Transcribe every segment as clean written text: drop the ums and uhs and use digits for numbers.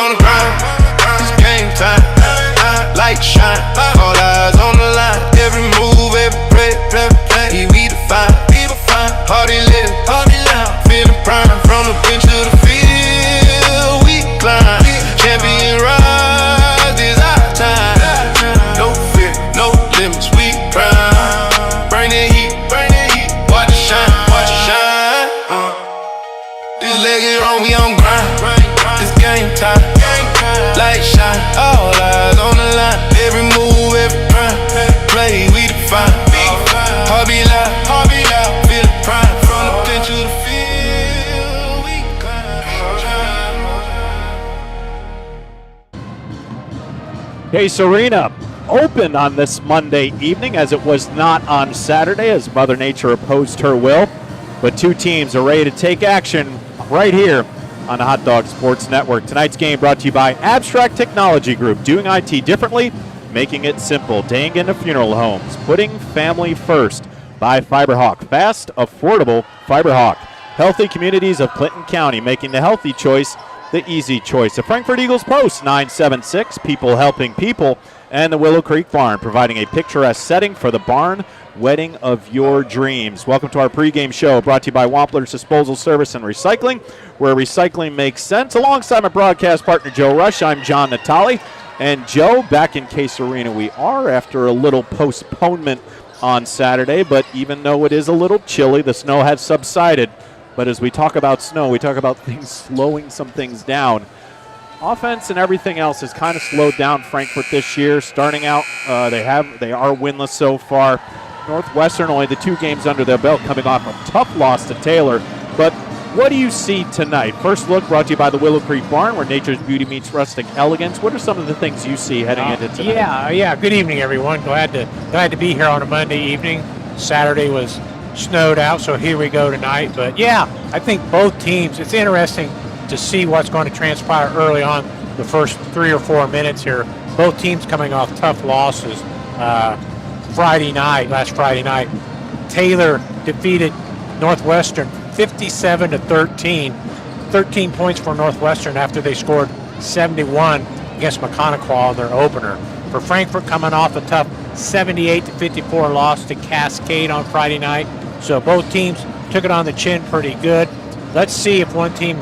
on the grind. It's game time. Light shine. All eyes on the line. Every move, every play. We define. Hardy live. Feeling prime. From the bench to the field, we climb. Champion rise is our time. No fear, no limits, we prime. Bring the heat. Watch it shine. This leg is wrong, we on grind. It's game time. Light shine, all eyes on the line. Every move, every play, we define. Heart be loud, feel the prime. From the bench to the field, we climb. Case Arena open on this Monday evening, as it was not on Saturday, as Mother Nature opposed her will. But two teams are ready to take action right here on the Hot Dog Sports Network. Tonight's game brought to you by Abstract Technology Group, doing IT differently, making it simple. Dang into funeral homes, putting family first. By Fiberhawk, fast, affordable Fiberhawk. Healthy communities of Clinton County, making the healthy choice the easy choice. The Frankfort Eagles Post 976, people helping people. And the Willow Creek Barn, providing a picturesque setting for the barn wedding of your dreams. Welcome to our pregame show, brought to you by Wampler's Disposal Service and Recycling, where recycling makes sense. Alongside my broadcast partner, Joe Rush, I'm John Natale. And Joe, back in Case Arena we are after a little postponement on Saturday, but even though it is a little chilly, the snow has subsided. But as we talk about snow, we talk about things slowing some things down. Offense and everything else has kind of slowed down Frankfort this year. Starting out, they are winless so far. Northwestern only the 2 games under their belt, coming off a tough loss to Taylor. But what do you see tonight? First look brought to you by the Willow Creek Barn, where nature's beauty meets rustic elegance. What are some of the things you see heading into tonight? Yeah. Good evening, everyone. Glad to be here on a Monday evening. Saturday was snowed out, so here we go tonight. But yeah, I think both teams. It's interesting to see what's going to transpire early on the first 3 or 4 minutes here. Both teams coming off tough losses. Last Friday night, Taylor defeated Northwestern 57-13. 13 points for Northwestern after they scored 71 against McConaughey in their opener. For Frankfort, coming off a tough 78-54 loss to Cascade on Friday night. So both teams took it on the chin pretty good. Let's see if one team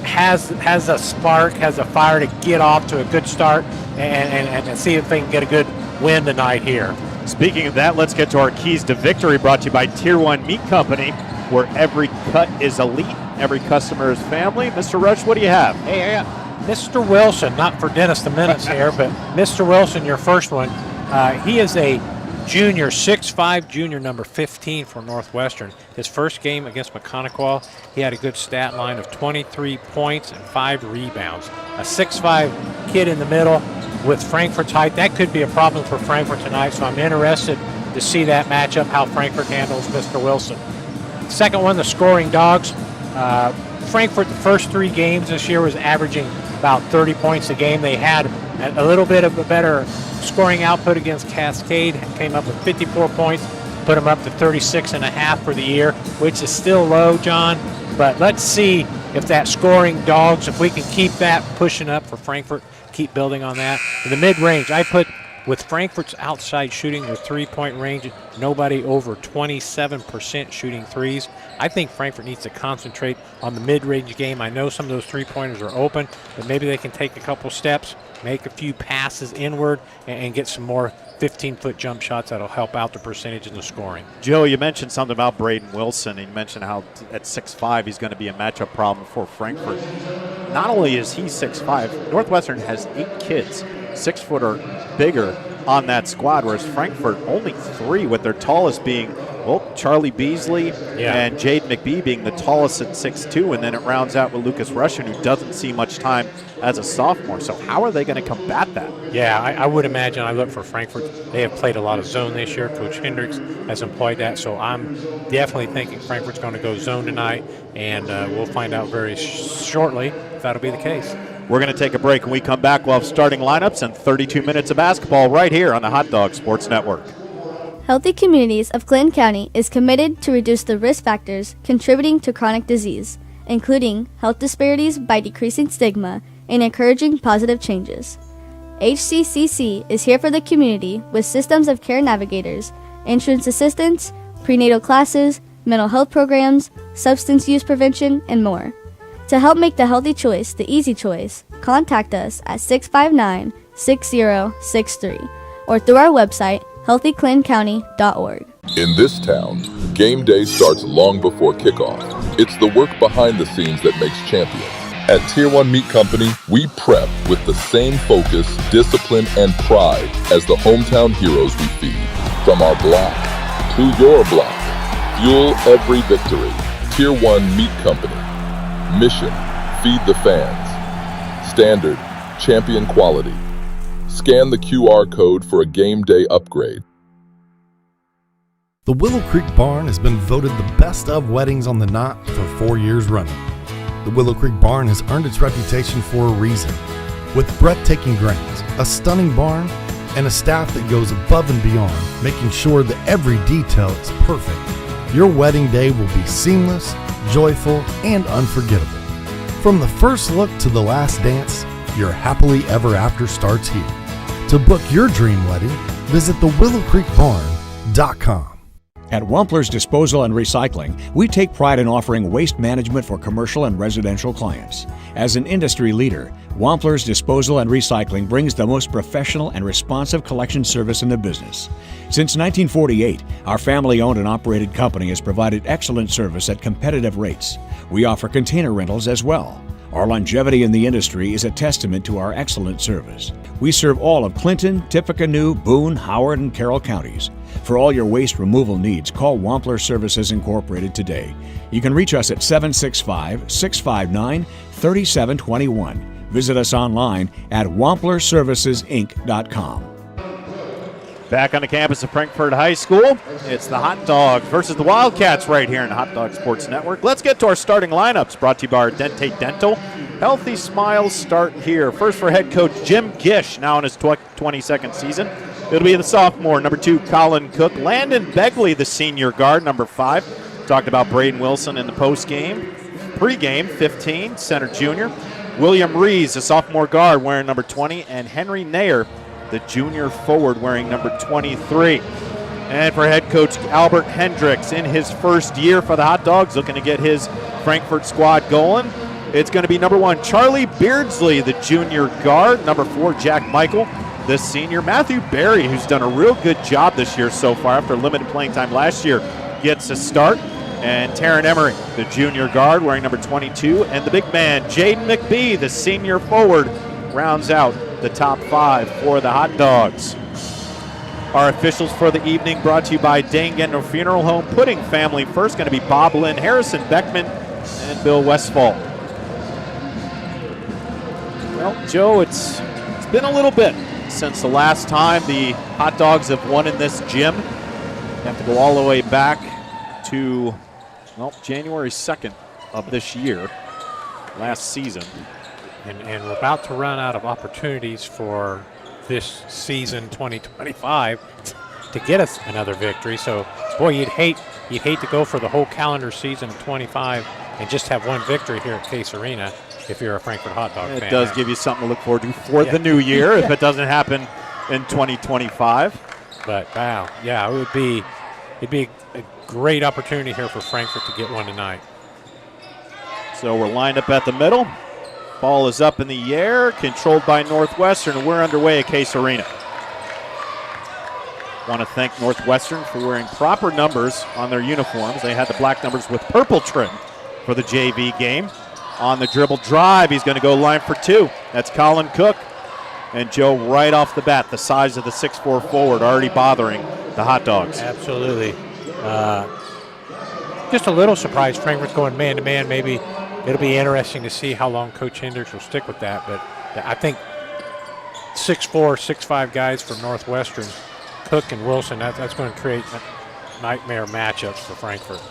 has a spark, has a fire to get off to a good start, and see if they can get a good win tonight here. Speaking of that, let's get to our keys to victory, brought to you by Tier 1 Meat Company, where every cut is elite, every customer is family. Mr. Rush, what do you have? Hey, Mr. Wilson, not for Dennis the Menace here, but Mr. Wilson, your first one. He is a junior, 6'5", junior, number 15 for Northwestern. His first game against McConaughey, he had a good stat line of 23 points and 5 rebounds. A 6'5" kid in the middle with Frankfort's height. That could be a problem for Frankfort tonight, so I'm interested to see that matchup, how Frankfort handles Mr. Wilson. Second one, the scoring dogs. Frankfort, the first 3 games this year, was averaging about 30 points a game. They had a little bit of a better scoring output against Cascade, came up with 54 points, put them up to 36.5 for the year, which is still low, John. But let's see if that scoring dogs, if we can keep that pushing up for Frankfort, keep building on that. In the mid-range, I put, with Frankfort's outside shooting, their 3-point range, nobody over 27% shooting threes. I think Frankfort needs to concentrate on the mid-range game. I know some of those 3-pointers are open, but maybe they can take a couple steps, make a few passes inward, and get some more 15-foot jump shots that'll help out the percentage in the scoring. Joe, you mentioned something about Braden Wilson. You mentioned how at 6'5", he's going to be a matchup problem for Frankfort. Not only is he 6'5", Northwestern has 8 kids 6 foot or bigger on that squad, whereas Frankfort only 3, with their tallest being, Charlie Beasley and Jade McBee being the tallest at 6'2", and then it rounds out with Lucas Russian, who doesn't see much time as a sophomore. So how are they going to combat that? Yeah, I would imagine. I look for Frankfort. They have played a lot of zone this year. Coach Hendricks has employed that, so I'm definitely thinking Frankfort's going to go zone tonight, and we'll find out very shortly if that'll be the case. We're going to take a break. When we come back, we'll have starting lineups and 32 minutes of basketball right here on the Hot Dog Sports Network. Healthy Communities of Clinton County is committed to reduce the risk factors contributing to chronic disease, including health disparities by decreasing stigma, and encouraging positive changes. HCCC is here for the community with systems of care navigators, insurance assistance, prenatal classes, mental health programs, substance use prevention, and more. To help make the healthy choice the easy choice, contact us at 659-6063 or through our website, healthyclincounty.org. In this town, game day starts long before kickoff. It's the work behind the scenes that makes champions. At Tier 1 Meat Company, we prep with the same focus, discipline, and pride as the hometown heroes we feed. From our block to your block, fuel every victory. Tier 1 Meat Company. Mission, feed the fans. Standard, champion quality. Scan the QR code for a game day upgrade. The Willow Creek Barn has been voted the best of weddings on the knot for 4 years running. The Willow Creek Barn has earned its reputation for a reason. With breathtaking grounds, a stunning barn, and a staff that goes above and beyond, making sure that every detail is perfect, your wedding day will be seamless, joyful, and unforgettable. From the first look to the last dance, your happily ever after starts here. To book your dream wedding, visit thewillowcreekbarn.com. At Wampler's Disposal and Recycling, we take pride in offering waste management for commercial and residential clients. As an industry leader, Wampler's Disposal and Recycling brings the most professional and responsive collection service in the business. Since 1948, our family-owned and operated company has provided excellent service at competitive rates. We offer container rentals as well. Our longevity in the industry is a testament to our excellent service. We serve all of Clinton, Tippecanoe, Boone, Howard, and Carroll counties. For all your waste removal needs, call Wampler Services Incorporated today. You can reach us at 765-659-3721. Visit us online at wamplerservicesinc.com. Back on the campus of Frankfort High School, it's the Hot Dogs versus the Wildcats right here in Hot Dog Sports Network. Let's get to our starting lineups, brought to you by our Dentate Dental. Healthy smiles start here. First for head coach Jim Gish, now in his 22nd season. It'll be the sophomore, number 2, Colin Cook. Landon Begley, the senior guard, number 5. Talked about Braden Wilson in the pregame, 15, center junior. William Rees, the sophomore guard, wearing number 20. And Henry Nair, the junior forward, wearing number 23. And for head coach Albert Hendricks, in his first year for the Hot Dogs, looking to get his Frankfort squad going, it's going to be number 1, Charlie Beardsley, the junior guard. Number 4, Jack Michael, the senior. Matthew Berry, who's done a real good job this year so far after limited playing time last year, gets a start. And Taryn Emery, the junior guard, wearing number 22. And the big man, Jaden McBee, the senior forward, rounds out the top 5 for the Hot Dogs. Our officials for the evening, brought to you by Dane Funeral Home, putting family first. Going to be Bob Lynn, Harrison Beckman, and Bill Westfall. Well, Joe, it's been a little bit since the last time the Hot Dogs have won in this gym. You have to go all the way back to, January 2nd of this year, last season. And we're about to run out of opportunities for this season 2025 to get us another victory. So, boy, you'd hate to go for the whole calendar season of 25 and just have one victory here at Case Arena if you're a Frankfort Hot Dog fan. It does give you something to look forward to for the new year if it doesn't happen in 2025. But wow, yeah, it'd be a great opportunity here for Frankfort to get one tonight. So we're lined up at the middle. Ball is up in the air, controlled by Northwestern, and we're underway at Case Arena. Want to thank Northwestern for wearing proper numbers on their uniforms. They had the black numbers with purple trim for the JV game. On the dribble drive, he's going to go line for 2. That's Colin Cook. And Joe, right off the bat, the size of the 6'4" forward already bothering the Hot Dogs. Absolutely. Just a little surprised Frankfort's going man-to-man. Maybe it'll be interesting to see how long Coach Hendricks will stick with that. But I think 6'4", 6'5" guys from Northwestern, Cook and Wilson, that's going to create nightmare matchups for Frankfort.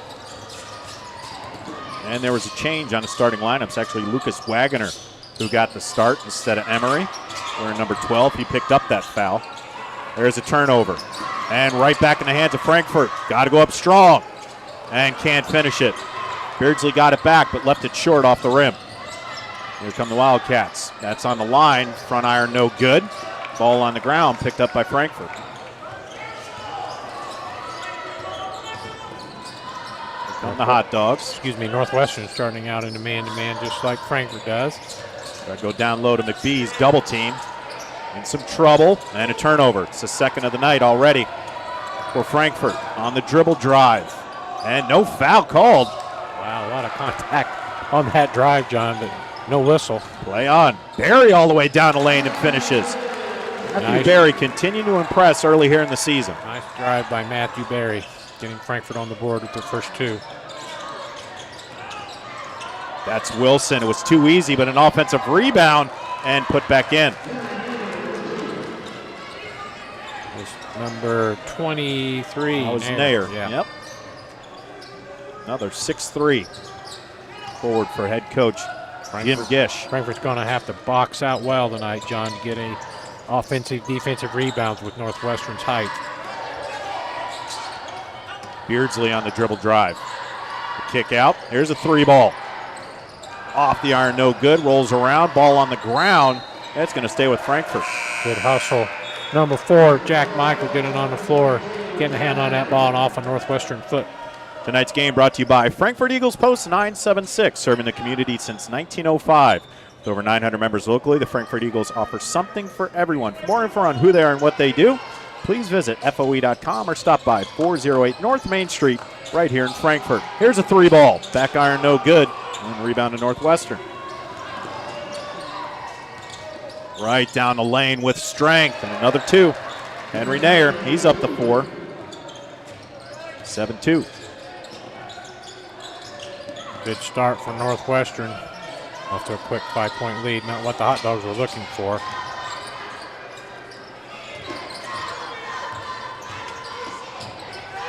And there was a change on the starting lineups. Actually, Lucas Wagoner, who got the start instead of Emery. Wearing number 12, he picked up that foul. There's a turnover. And right back in the hands of Frankfort. Got to go up strong. And can't finish it. Beardsley got it back, but left it short off the rim. Here come the Wildcats. That's on the line. Front iron no good. Ball on the ground picked up by Frankfort. On the hot dogs. Excuse me, Northwestern starting out in a man-to-man just like Frankfort does. Got to go down low to McBee's double team. In some trouble and a turnover. It's the second of the night already for Frankfort on the dribble drive. And no foul called. Wow, a lot of contact on that drive, John, but no whistle. Play on. Barry all the way down the lane and finishes. Matthew Barry continuing to impress early here in the season. Nice drive by Matthew Barry, getting Frankfort on the board with their first two. That's Wilson. It was too easy, but an offensive rebound and put back in. Number 23. That was Nair. Yeah. Yep. Another 6'3" forward for head coach Jim Gish. Frankfort's going to have to box out well tonight, John, to get any offensive, defensive rebounds with Northwestern's height. Beardsley on the dribble drive. The kick out. Here's a three ball. Off the iron, no good. Rolls around. Ball on the ground. That's going to stay with Frankfort. Good hustle. Number 4, Jack Michael, getting on the floor, getting a hand on that ball and off a Northwestern foot. Tonight's game brought to you by Frankfort Eagles Post 976, serving the community since 1905. With over 900 members locally, the Frankfort Eagles offer something for everyone. For more info on who they are and what they do, please visit FOE.com or stop by 408 North Main Street right here in Frankfort. Here's a three ball. Back iron no good. And rebound to Northwestern. Right down the lane with strength. And another two. Henry Nair, he's up the 4. 7-2. Good start for Northwestern. Off to a quick 5-point lead. Not what the hot dogs were looking for.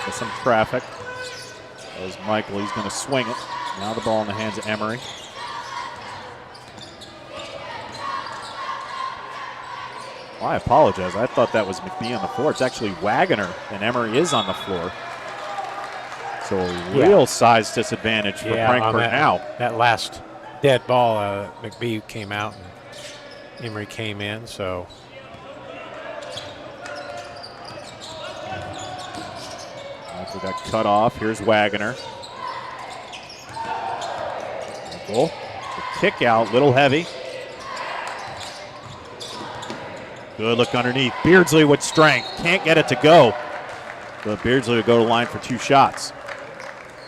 With some traffic. There's Michael. He's going to swing it. Now the ball in the hands of Emery. Well, I apologize. I thought that was McBee on the floor. It's actually Wagoner, and Emery is on the floor. So a real size disadvantage for Frankfort now. That last dead ball, McBee came out and Emery came in, so. Michael got cut off. Here's Wagoner. Michael, the kick out, little heavy. Good look underneath. Beardsley with strength. Can't get it to go. But Beardsley would go to the line for 2 shots.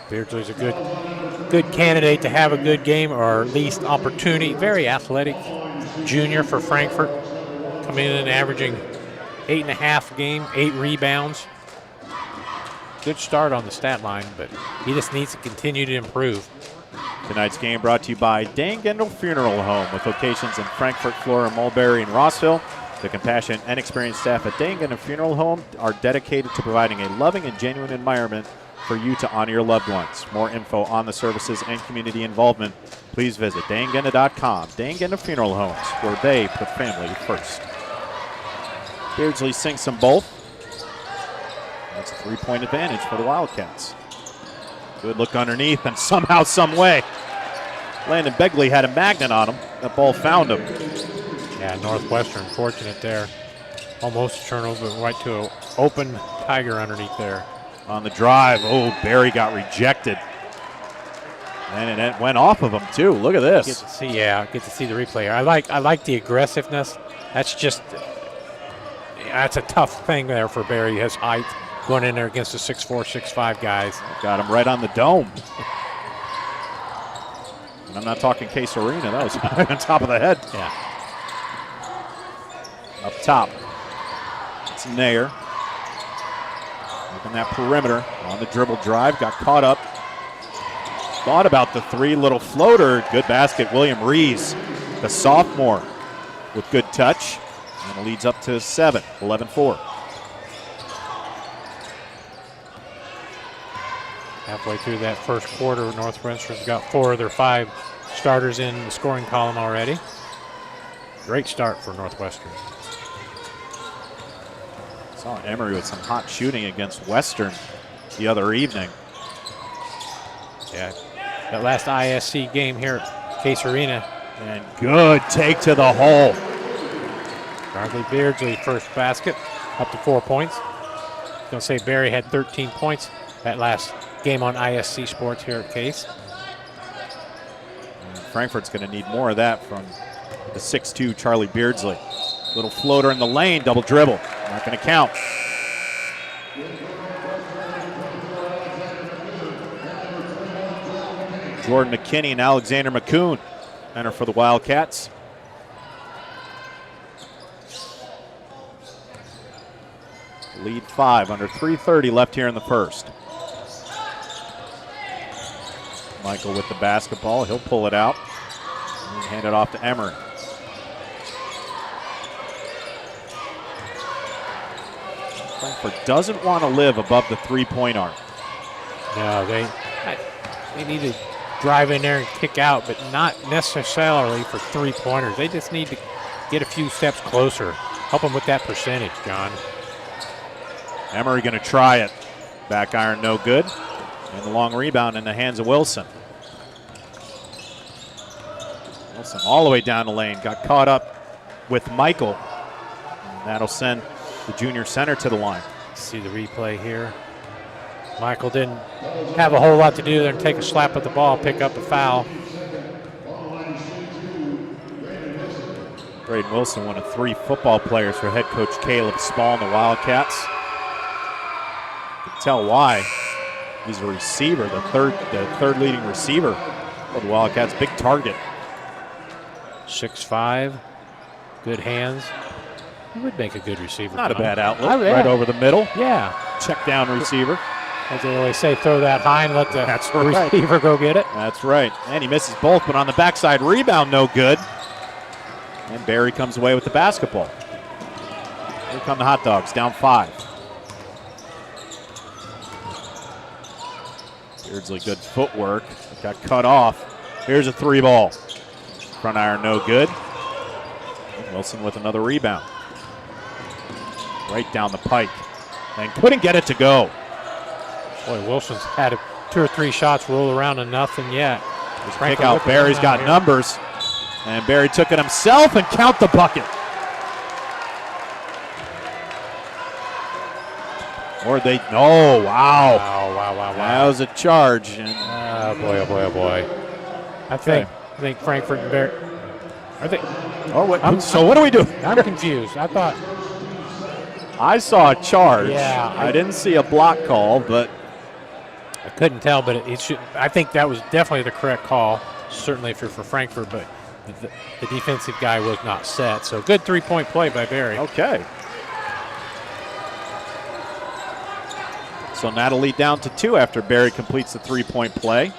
Beardsley's a good candidate to have a good game, or at least opportunity. Very athletic junior for Frankfort. Coming in and averaging 8.5 a game, 8 rebounds. Good start on the stat line, but he just needs to continue to improve. Tonight's game brought to you by Dan Gendel Funeral Home, with locations in Frankfort, Flora, Mulberry, and Rossville. The compassionate and experienced staff at Dan Gendel Funeral Home are dedicated to providing a loving and genuine environment for you to honor your loved ones. More info on the services and community involvement, please visit dangenda.com. Dan Gendel Funeral Homes, where they put family first. Beardsley sinks them both. That's a 3-point advantage for the Wildcats. Good look underneath, and somehow, some way, Landon Begley had a magnet on him. That ball found him. Yeah, Northwestern fortunate there. Almost a turnover, but right to an open Tiger underneath there. On the drive, oh, Barry got rejected. And it went off of him too. Look at this. Get to see the replay. I like the aggressiveness. That's a tough thing there for Barry. His height going in there against the 6'4", 6'5" guys. Got him right on the dome. And I'm not talking Case Arena. That was on top of the head. Yeah. Up top. It's Nair. Working that perimeter on the dribble drive. Got caught up. Thought about the 3, little floater. Good basket. William Rees, the sophomore, with good touch. And it leads up to 7, 11-4. Halfway through that first quarter, Northwestern's got 4 of their 5 starters in the scoring column already. Great start for Northwestern. Saw Emery with some hot shooting against Western the other evening. Yeah, that last ISC game here at Case Arena, And good take to the hole. Charlie Beardsley first basket, up to 4 points. I was going to say Barry had 13 points that last game on ISC Sports here at Case. And Frankfort's going to need more of that from the 6'2 Charlie Beardsley. Little floater in the lane, double dribble. Not going to count. Jordan McKinney and Alexander McCoon enter for the Wildcats. Lead 5 under 3:30 left here in the first. Michael with the basketball. He'll pull it out and hand it off to Emery. Frankfort doesn't want to live above the three-point arc. No, they need to drive in there and kick out, but not necessarily for three-pointers. They just need to get a few steps closer. Help them with that percentage, John. Emery going to try it. Back iron, no good. And the long rebound in the hands of Wilson. Wilson all the way down the lane. Got caught up with Michael. And that'll send the junior center to the line. See the replay here. Michael didn't have a whole lot to do there and take a slap at the ball, pick up a foul. Braden Wilson, one of 3 football players for head coach Caleb Spall and the Wildcats. You can tell why. He's a receiver, the third leading receiver for the Wildcats. Big target. 6'5", good hands. He would make a good receiver. Not a bad outlet. Oh, yeah. Right over the middle. Yeah. Check down receiver. As they always say, throw that high and let the That's right. receiver go get it. That's right. And he misses both, but on the backside rebound, no good. And Barry comes away with the basketball. Here come the Hot Dogs, down 5. Beardsley, good footwork. Got cut off. Here's a 3-ball. Front iron, no good. And Wilson with another rebound. Right down the pike. And couldn't get it to go. Boy, Wilson's had 2 or 3 shots roll around and nothing yet. Just kick out. Barry's got numbers. And Barry took it himself and count the bucket. Or they, oh, wow. Wow. That was a charge. And oh boy. I think Frankfort and Barry, so what do we do? I'm confused. I thought, I saw a charge. Yeah, I didn't see a block call, but I couldn't tell, but it should. I think that was definitely the correct call, certainly if you're for Frankfort, but the defensive guy was not set. So good 3-point play by Barry. okay. So that'll lead down to 2 after Barry completes the 3-point play.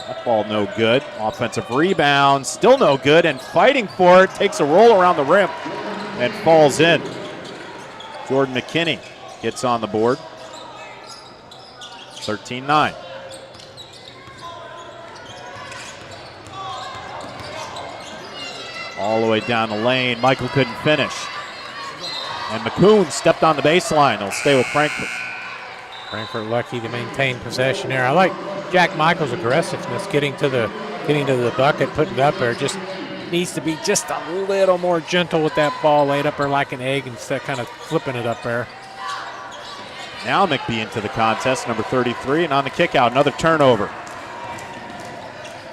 That ball no good. Offensive rebound, still no good, and fighting for it. Takes a roll around the rim and falls in. Jordan McKinney gets on the board. 13-9. All the way down the lane. Michael couldn't finish. And McCoon stepped on the baseline. He'll stay with Frankfort. Frankfort lucky to maintain possession there. I like Jack Michael's aggressiveness, getting to the bucket, putting it up there. Just needs to be just a little more gentle with that ball, laid up there like an egg instead of kind of flipping it up there. Now McBee into the contest, number 33, and on the kick out, another turnover.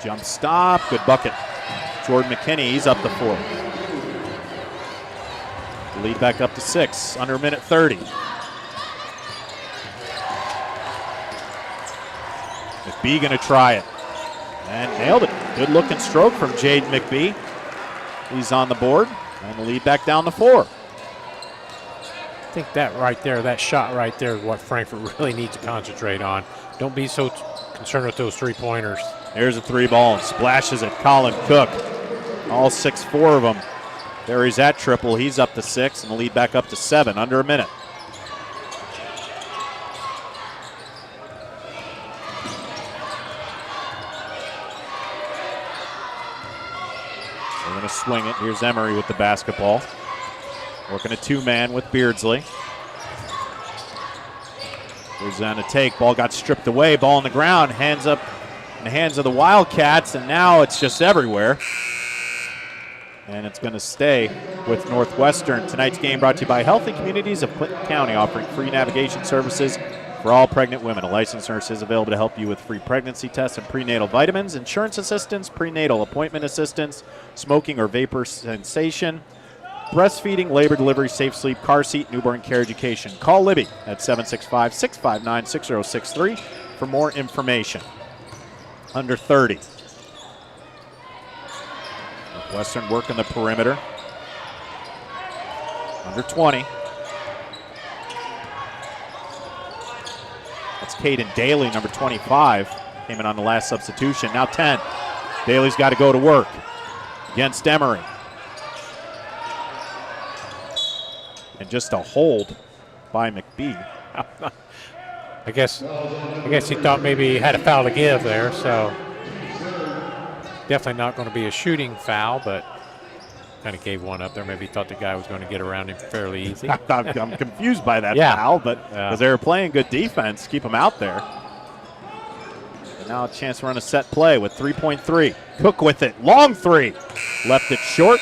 Jump stop, good bucket. Jordan McKinney, he's up to 4. Lead back up to 6, under a minute 30. McBee gonna try it. And nailed it. Good looking stroke from Jaden McBee. He's on the board, and the lead back down to 4. I think that right there, that shot right there is what Frankfort really needs to concentrate on. Don't be so concerned with those 3-pointers. Here's a 3-ball and splashes at Colin Cook. All 6'4" of them. There he's at triple. He's up to 6, and the lead back up to 7, under a minute. They're going to swing it. Here's Emery with the basketball. Working a 2-man with Beardsley. Here's on a take. Ball got stripped away. Ball on the ground. Hands up in the hands of the Wildcats, and now it's just everywhere. And it's going to stay with Northwestern. Tonight's game brought to you by Healthy Communities of Clinton County, offering free navigation services for all pregnant women. A licensed nurse is available to help you with free pregnancy tests and prenatal vitamins, insurance assistance, prenatal appointment assistance, smoking or vapor cessation, breastfeeding, labor delivery, safe sleep, car seat, newborn care education. Call Libby at 765-659-6063 for more information. Under 30. Northwestern working the perimeter. Under 20. That's Caden Daly, number 25. Came in on the last substitution. Now 10. Daly's got to go to work against Emery. And just a hold by McBee. I guess he thought maybe he had a foul to give there, so definitely not going to be a shooting foul, but kind of gave one up there. Maybe he thought the guy was going to get around him fairly easy. I'm confused by that Yeah. foul, but because they were playing good defense, keep him out there. And now a chance to run a set play with 3.3. Cook with it. Long three. Left it short.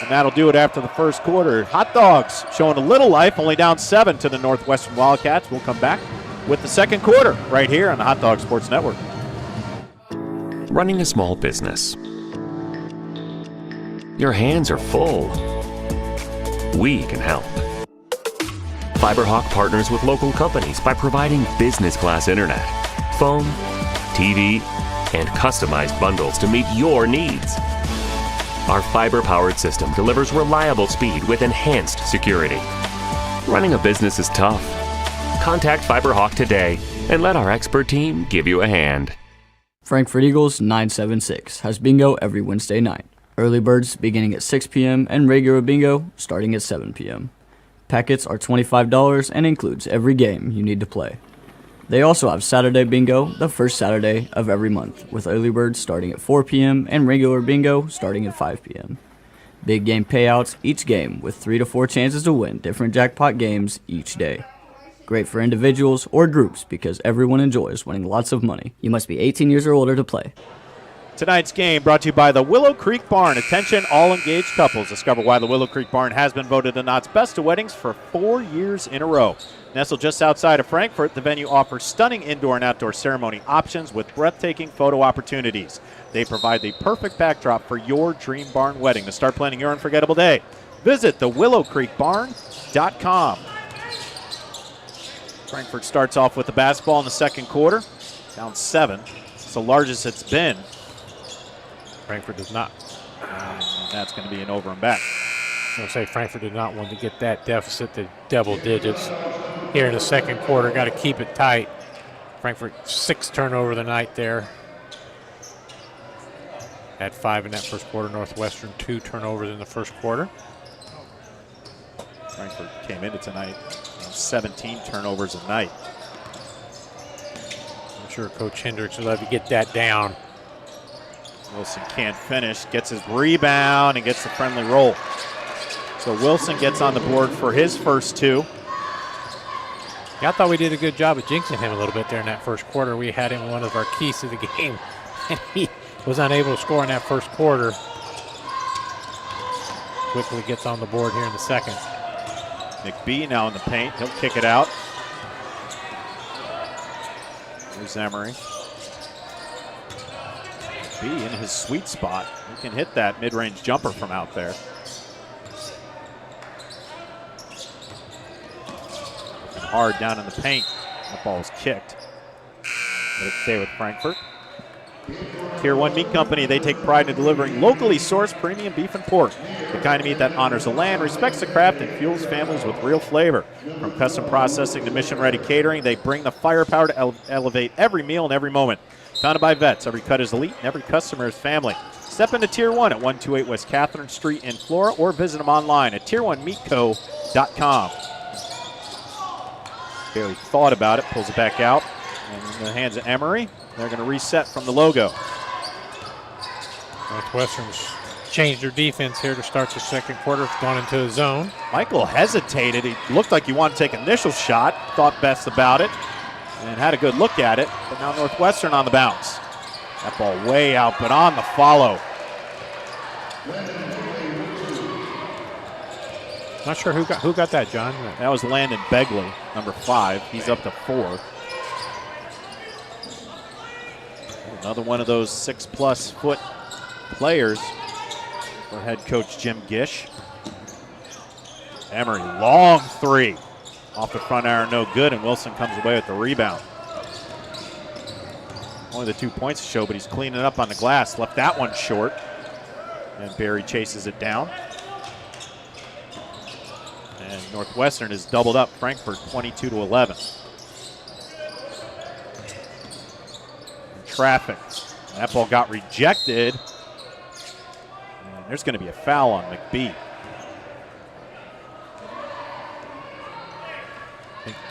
And that'll do it after the first quarter. Hot Dogs showing a little life, only down 7 to the Northwestern Wildcats. We'll come back with the second quarter right here on the Hot Dog Sports Network. Running a small business. Your hands are full. We can help. FiberHawk partners with local companies by providing business-class internet, phone, TV, and customized bundles to meet your needs. Our fiber-powered system delivers reliable speed with enhanced security. Running a business is tough. Contact FiberHawk today and let our expert team give you a hand. Frankfort Eagles 976 has bingo every Wednesday night. Early birds beginning at 6 p.m. and regular bingo starting at 7 p.m. Packets are $25 and includes every game you need to play. They also have Saturday bingo the first Saturday of every month, with early birds starting at 4 p.m. and regular bingo starting at 5 p.m. Big game payouts each game with 3 to 4 chances to win different jackpot games each day. Great for individuals or groups because everyone enjoys winning lots of money. You must be 18 years or older to play. Tonight's game brought to you by the Willow Creek Barn. Attention, all engaged couples. Discover why the Willow Creek Barn has been voted the Knott's Best of Weddings for 4 years in a row. Nestled just outside of Frankfort, the venue offers stunning indoor and outdoor ceremony options with breathtaking photo opportunities. They provide the perfect backdrop for your dream barn wedding. To start planning your unforgettable day, visit thewillowcreekbarn.com. Frankfort starts off with the basketball in the second quarter, down 7. It's the largest it's been. Frankfort does not. And that's going to be an over and back. I'm going to say Frankfort did not want to get that deficit to double digits here in the second quarter. Got to keep it tight. Frankfort 6 turnover the night there. Had 5 in that first quarter. Northwestern 2 turnovers in the first quarter. Frankfort came into tonight 17 turnovers a night. I'm sure Coach Hendricks will have to get that down. Wilson can't finish, gets his rebound, and gets the friendly roll. So Wilson gets on the board for his first 2. Yeah, I thought we did a good job of jinxing him a little bit there in that first quarter. We had him one of our keys to the game, and he was unable to score in that first quarter. Quickly gets on the board here in the second. McBee now in the paint. He'll kick it out. Here's Emery. McBee in his sweet spot. He can hit that mid-range jumper from out there. Looking hard down in the paint. That ball was kicked. Let it stay with Frankfort. Tier 1 Meat Company, they take pride in delivering locally sourced premium beef and pork. The kind of meat that honors the land, respects the craft, and fuels families with real flavor. From custom processing to mission-ready catering, they bring the firepower to elevate every meal and every moment. Founded by vets, every cut is elite and every customer is family. Step into Tier 1 at 128 West Catherine Street in Flora or visit them online at tier1meatco.com. Barely thought about it, pulls it back out. And in the hands of Emery, they're going to reset from the logo. Northwestern's changed their defense here to start the second quarter. It's gone into a zone. Michael hesitated. He looked like he wanted to take an initial shot, thought best about it, and had a good look at it. But now Northwestern on the bounce. That ball way out, but on the follow. Not sure who got that, John. That was Landon Begley, number 5. He's up to 4. Another one of those 6+ foot players for head coach Jim Gish. Emery, long 3. Off the front iron, no good, and Wilson comes away with the rebound. Only the 2 points to show, but he's cleaning up on the glass. Left that one short, and Barry chases it down. And Northwestern is doubled up Frankfort 22-11. Traffic. That ball got rejected. And there's going to be a foul on McBee.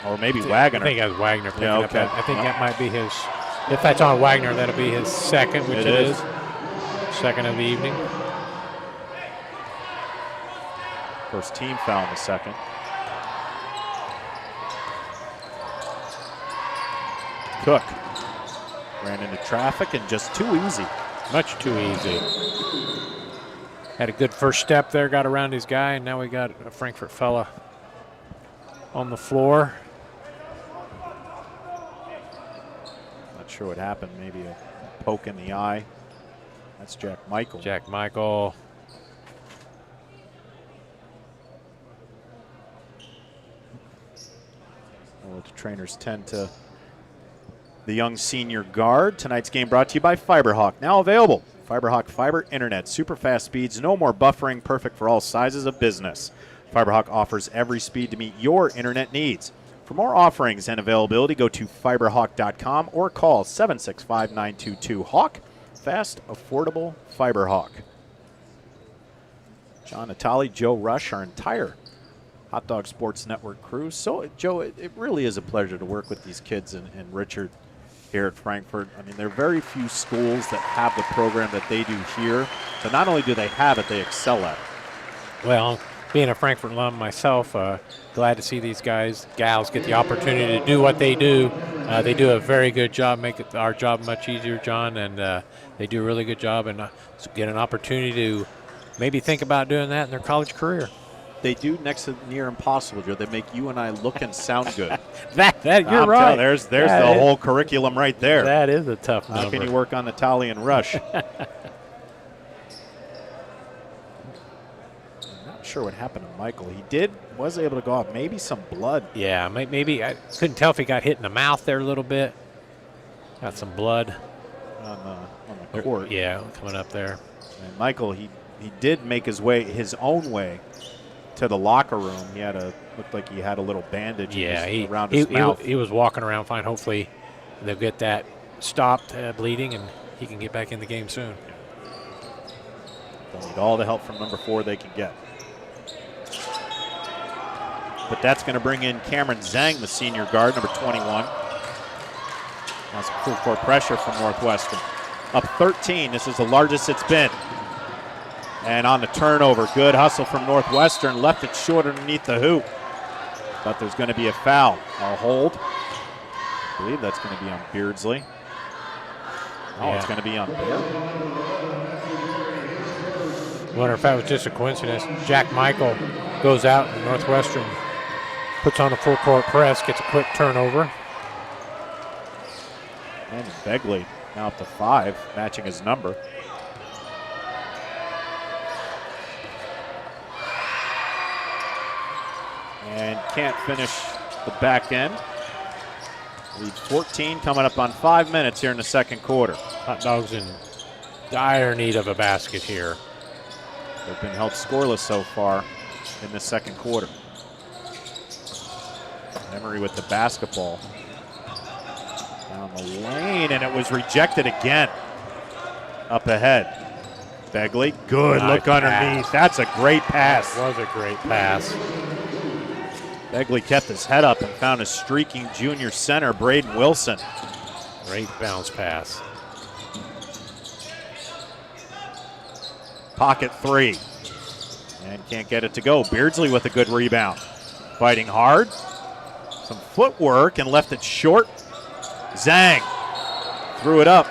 Or maybe Wagner. I think it was Wagner picking Yeah, up okay. that. I think that might be his. If that's on Wagner, that'll be his second, which it is. Second of the evening. First team foul in the second. Cook ran into traffic and just too easy. Much too easy. Had a good first step there, got around his guy, and now we got a Frankfort fella on the floor. Not sure what happened. Maybe a poke in the eye. That's Jack Michael. Jack Michael. Well, the trainers tend to the young senior guard. Tonight's game brought to you by Fiberhawk. Now available. Fiberhawk Fiber Internet. Super fast speeds, no more buffering, perfect for all sizes of business. Fiberhawk offers every speed to meet your internet needs. For more offerings and availability, go to fiberhawk.com or call 765-922-HAWK. Fast, affordable Fiberhawk. John Natali, Joe Rush, our entire Hot Dog Sports Network crew. So, Joe, it really is a pleasure to work with these kids and Richard here at Frankfort. I mean, there are very few schools that have the program that they do here. So not only do they have it, they excel at it. Well, being a Frankfort alum myself, glad to see these guys, gals get the opportunity to do what they do. They do a very good job, make our job much easier, John, and they do a really good job and get an opportunity to maybe think about doing that in their college career. They do next to near impossible, Joe. They make you and I look and sound good. You're right. There's the whole curriculum right there. That is a tough number. How can you work on Natali and Rush? Not sure what happened to Michael. He was able to go off. Maybe some blood. Yeah, maybe. I couldn't tell if he got hit in the mouth there a little bit. Got some blood on the court. Yeah, coming up there. And Michael, he did make his own way to the locker room. Looked like he had a little bandage around his mouth. He was walking around fine. Hopefully they'll get that stopped bleeding and he can get back in the game soon. They'll need all the help from number 4 they can get. But that's going to bring in Cameron Zhang, the senior guard, number 21. That's full court pressure from Northwestern. Up 13. This is the largest it's been. And on the turnover, good hustle from Northwestern. Left it short underneath the hoop. But there's going to be a foul. I'll hold. I believe that's going to be on Beardsley. It's going to be on Beard. Wonder if that was just a coincidence. Jack Michael goes out and Northwestern puts on a full court press, gets a quick turnover. And Begley now up to 5, matching his number. And can't finish the back end. Lead 14, coming up on 5 minutes here in the second quarter. Hot Dogs in dire need of a basket here. They've been held scoreless so far in the second quarter. Emery with the basketball. Down the lane, and it was rejected again. Up ahead. Begley, good look underneath. That's a great pass. That was a great pass. Begley kept his head up and found a streaking junior center, Braden Wilson. Great bounce pass. Pocket 3. And can't get it to go. Beardsley with a good rebound. Fighting hard. Some footwork and left it short. Zhang threw it up.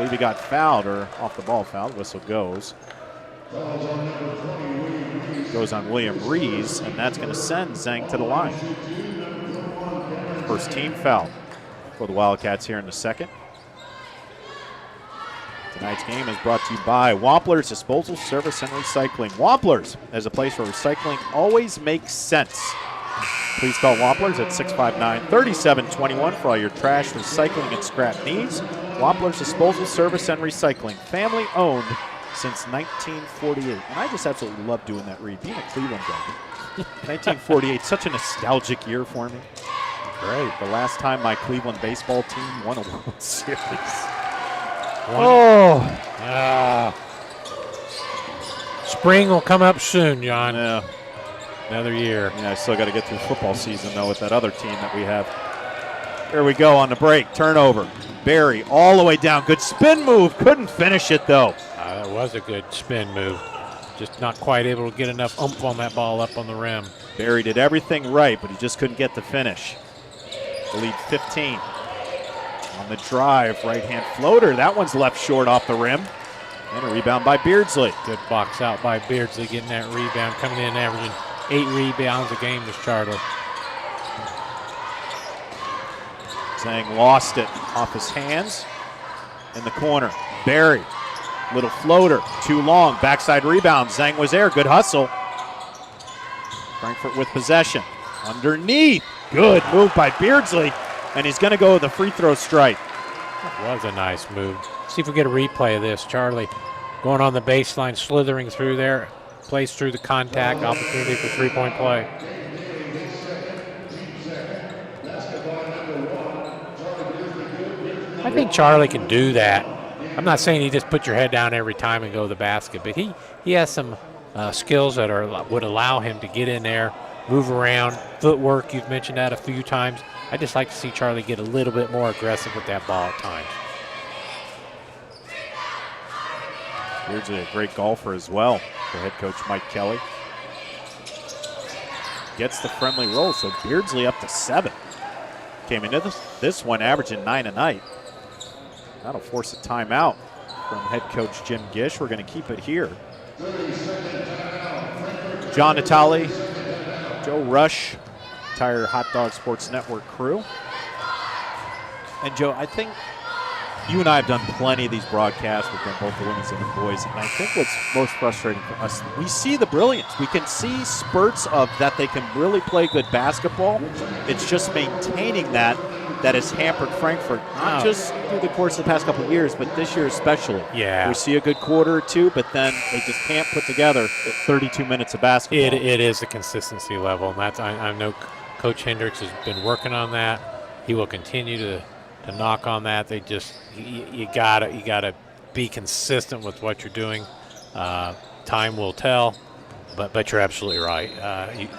believe he got fouled or off the ball fouled. Whistle goes. Goes on William Rees, and that's going to send Zhang to the line. First team foul for the Wildcats here in the second. Tonight's game is brought to you by Wampler's Disposal Service and Recycling. Wampler's is a place where recycling always makes sense. Please call Wampler's at 659-3721 for all your trash, recycling, and scrap needs. Wampler's Disposal Service and Recycling, family owned since 1948. And I just absolutely love doing that read, being a Cleveland guy. 1948, such a nostalgic year for me. Great. The last time my Cleveland baseball team won a World Series. Spring will come up soon, John. Yeah. Another year. Yeah, I still got to get through football season, though, with that other team that we have. Here we go on the break. Turnover. Barry all the way down. Good spin move. Couldn't finish it, though. That was a good spin move. Just not quite able to get enough oomph on that ball up on the rim. Barry did everything right, but he just couldn't get the finish. The lead 15. On the drive, right-hand floater. That one's left short off the rim. And a rebound by Beardsley. Good box out by Beardsley, getting that rebound, coming in, averaging 8 rebounds a game this Charlie. Zhang lost it off his hands in the corner. Barry, little floater, too long, backside rebound. Zhang was there, good hustle. Frankfort with possession. Underneath, good move by Beardsley, and he's going to go with the free throw strike. That was a nice move. See if we get a replay of this. Charlie going on the baseline, slithering through there, plays through the contact, opportunity for three-point play. I think Charlie can do that. I'm not saying he just put your head down every time and go to the basket, but he has some skills that would allow him to get in there, move around, footwork. You've mentioned that a few times. I just like to see Charlie get a little bit more aggressive with that ball at times. Beardsley, a great golfer as well for head coach Mike Kelly. Gets the friendly roll, so Beardsley up to 7. Came into this one averaging 9 a night. That'll force a timeout from head coach Jim Gish. We're going to keep it here. John Natale, Joe Rush, entire Hot Dog Sports Network crew. And Joe, I think you and I have done plenty of these broadcasts. We've done both the women's and the boys. And I think what's most frustrating for us, we see the brilliance. We can see spurts of that they can really play good basketball. It's just maintaining that has hampered Frankfort, not just through the course of the past couple of years, but this year especially. Yeah. We see a good quarter or two, but then they just can't put together 32 minutes of basketball. It is the consistency level, and that's I know Coach Hendricks has been working on that. He will continue to knock on that. They just you gotta be consistent with what you're doing. Time will tell, but you're absolutely right.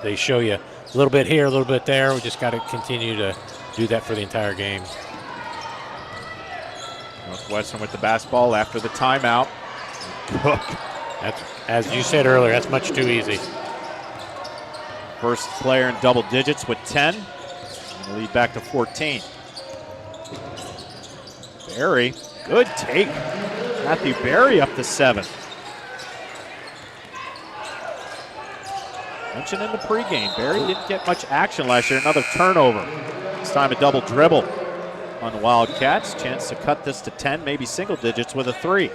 They show you a little bit here, a little bit there. We just got to continue to do that for the entire game. Northwestern with the basketball after the timeout. Cook. That's, as you said earlier, that's much too easy. First player in double digits with 10. And the lead back to 14. Barry, good take. Matthew Barry up to 7. Mentioned in the pregame, Barry didn't get much action last year. Another turnover. This time a double dribble on the Wildcats. Chance to cut this to 10, maybe single digits with a 3.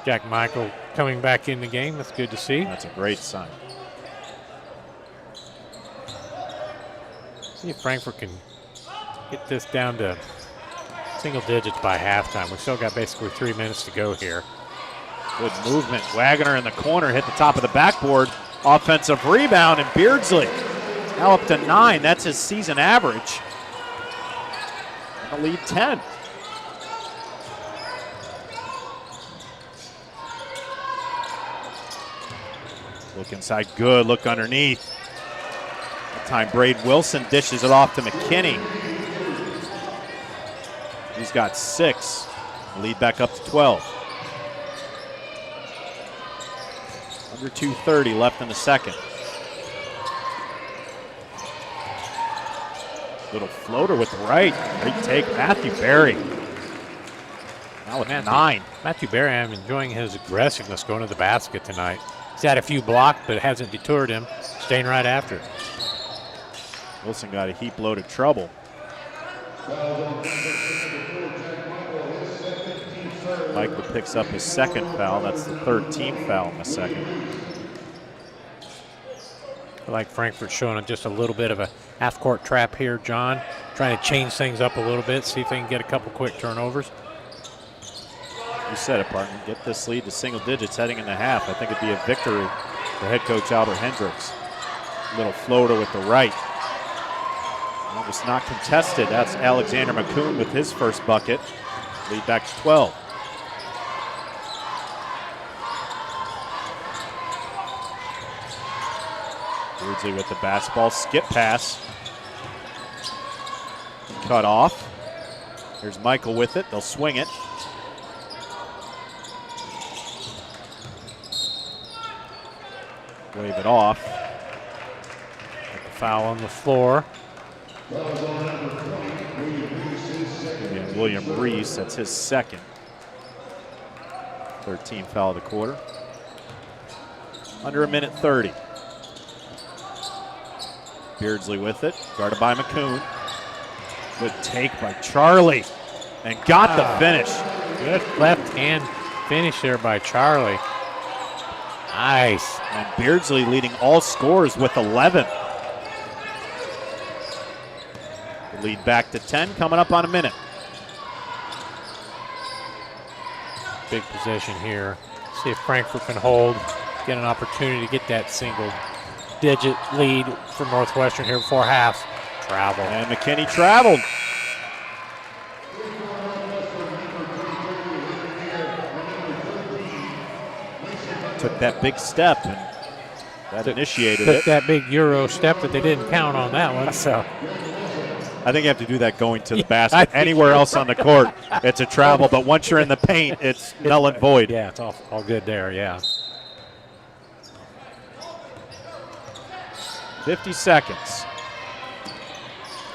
Jack Michael coming back in the game. That's good to see. That's a great sign. See if Frankfort can get this down to single digits by halftime. We've still got basically 3 minutes to go here. Good movement. Wagner in the corner, hit the top of the backboard. Offensive rebound, and Beardsley now up to 9. That's his season average. And the lead 10. Look inside, good. Look underneath. That time Braid Wilson dishes it off to McKinney. He's got 6. The lead back up to 12. Under 2:30 left in the second. Little floater with the right. Great take, Matthew Berry. Now with 9. Matthew Berry, I'm enjoying his aggressiveness going to the basket tonight. He's had a few blocks, but it hasn't deterred him, staying right after. Wilson got a heap load of trouble. Michael picks up his second foul. That's the third team foul in the second. I like Frankfort showing just a little bit of a half-court trap here, John. Trying to change things up a little bit, see if they can get a couple quick turnovers. You said it, partner. Get this lead to single digits heading in the half. I think it'd be a victory for head coach Albert Hendricks. Little floater with the right. That was not contested. That's Alexander McCoon with his first bucket. Lead back to 12. Beardsley with the basketball. Skip pass. Cut off. Here's Michael with it. They'll swing it. Wave it off. Got the foul on the floor. William Reese, that's his second. 13 foul of the quarter. Under a minute 30. Beardsley with it, guarded by McCoon. Good take by Charlie, and got the finish. Good left hand finish there by Charlie. Nice. And Beardsley leading all scorers with 11. The lead back to 10, coming up on a minute. Big possession here. See if Frankfort can hold, get an opportunity to get that single-digit lead for Northwestern here before half. Travel. And McKinney traveled. Took that big step, and that initiated it. Took that big Euro step that they didn't count on that one. So I think you have to do that going to the basket. Anywhere else on the court, it's a travel. But once you're in the paint, it's null and void. Yeah, it's all good there, yeah. 50 seconds.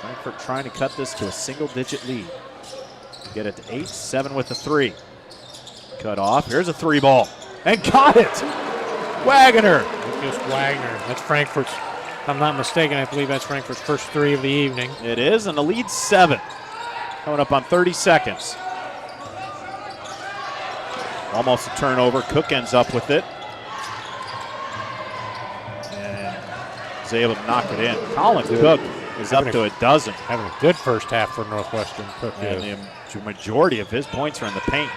Frankfort trying to cut this to a single-digit lead. Get it to 8, 7 with the 3. Cut off. Here's a 3 ball. And got it! Wagner. Lucas Wagner. That's Frankfort's, if I'm not mistaken, I believe that's Frankfort's first 3 of the evening. It is, and the lead's 7. Coming up on 30 seconds. Almost a turnover. Cook ends up with it. And is able to knock it in. Colin Cook is up to a dozen. Having a good first half for Northwestern. Cook And the majority of his points are in the paint.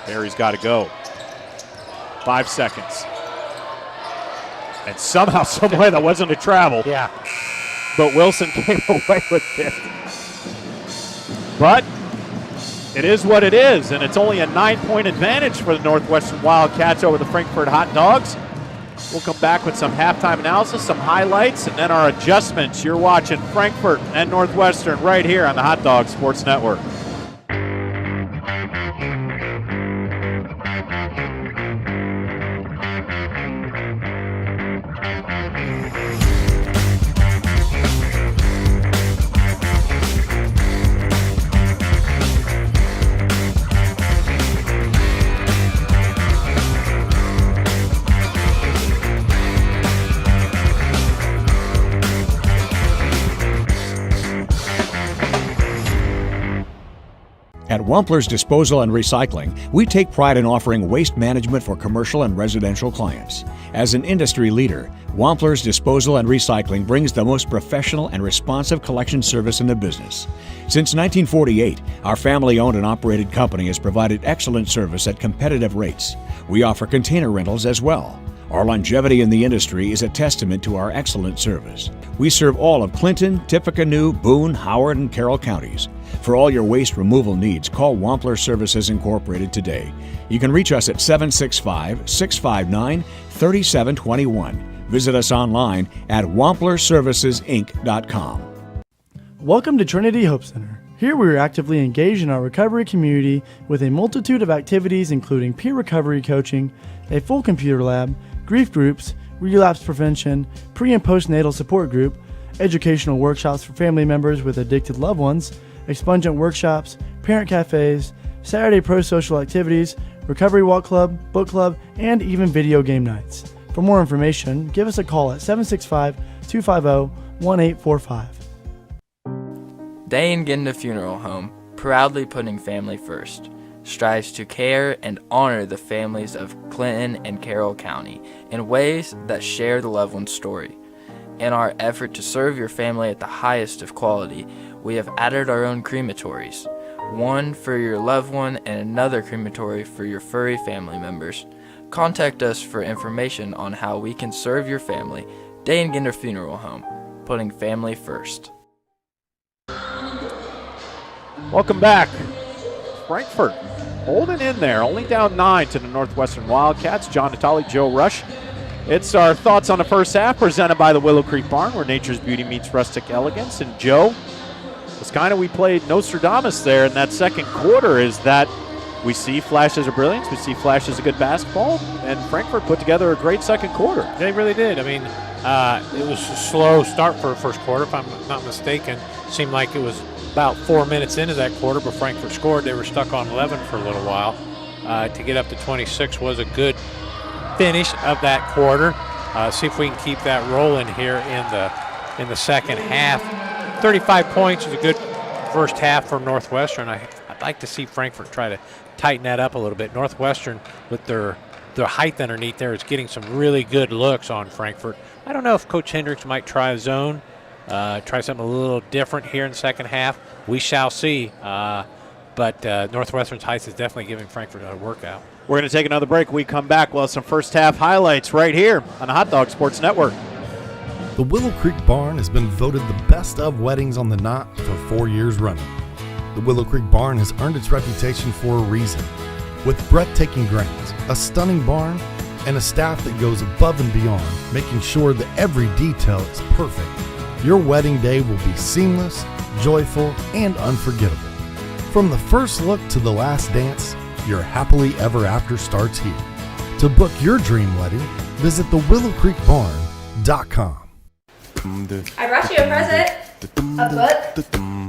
Barry's got to go. 5 seconds. And somehow, someway, that wasn't a travel. Yeah. But Wilson came away with it. But it is what it is, and it's only a 9-point advantage for the Northwestern Wildcats over the Frankfort Hot Dogs. We'll come back with some halftime analysis, some highlights, and then our adjustments. You're watching Frankfort and Northwestern right here on the Hot Dog Sports Network. At Wampler's Disposal and Recycling, we take pride in offering waste management for commercial and residential clients. As an industry leader, Wampler's Disposal and Recycling brings the most professional and responsive collection service in the business. Since 1948, our family-owned and operated company has provided excellent service at competitive rates. We offer container rentals as well. Our longevity in the industry is a testament to our excellent service. We serve all of Clinton, Tippecanoe, Boone, Howard, and Carroll counties. For all your waste removal needs, call Wampler Services Incorporated today. You can reach us at 765-659-3721. Visit us online at wamplerservicesinc.com. Welcome to Trinity Hope Center. Here we are actively engaged in our recovery community with a multitude of activities including peer recovery coaching, a full computer lab, grief groups, relapse prevention, pre- and postnatal support group, educational workshops for family members with addicted loved ones, expungent workshops, parent cafes, Saturday pro-social activities, recovery walk club, book club, and even video game nights. For more information, give us a call at 765-250-1845. Day and Genda Funeral Home, proudly putting family first, strives to care and honor the families of Clinton and Carroll County in ways that share the loved one's story. In our effort to serve your family at the highest of quality, we have added our own crematories, one for your loved one and another crematory for your furry family members. Contact us for information on how we can serve your family. Day and Genda Funeral Home, putting family first. Welcome back. Frankfort holding in there, only down 9 to the Northwestern Wildcats. John Natale, Joe Rush. It's our thoughts on the first half presented by the Willow Creek Barn, where nature's beauty meets rustic elegance. And Joe, it's kind of we played Nostradamus there in that second quarter, is that we see flashes of brilliance, we see flashes of good basketball, and Frankfort put together a great second quarter. They really did. I mean, it was a slow start for the first quarter, if I'm not mistaken. Seemed like it was about 4 minutes into that quarter, but Frankfort scored. They were stuck on 11 for a little while. To get up to 26 was a good finish of that quarter. See if we can keep that rolling here in the second half. 35 points is a good first half for Northwestern. I'd like to see Frankfort try to tighten that up a little bit. Northwestern, with their height underneath there, is getting some really good looks on Frankfort. I don't know if Coach Hendricks might try a zone. Try something a little different here in the second half. We shall see. But Northwestern's height is definitely giving Frankfort a workout. We're going to take another break. We come back. We'll have some first half highlights right here on the Hot Dog Sports Network. The Willow Creek Barn has been voted the best of weddings on the Knot for 4 years running. The Willow Creek Barn has earned its reputation for a reason. With breathtaking grounds, a stunning barn, and a staff that goes above and beyond, making sure that every detail is perfect, your wedding day will be seamless, joyful, and unforgettable. From the first look to the last dance, your happily ever after starts here. To book your dream wedding, visit thewillowcreekbarn.com. I brought you a present. A book.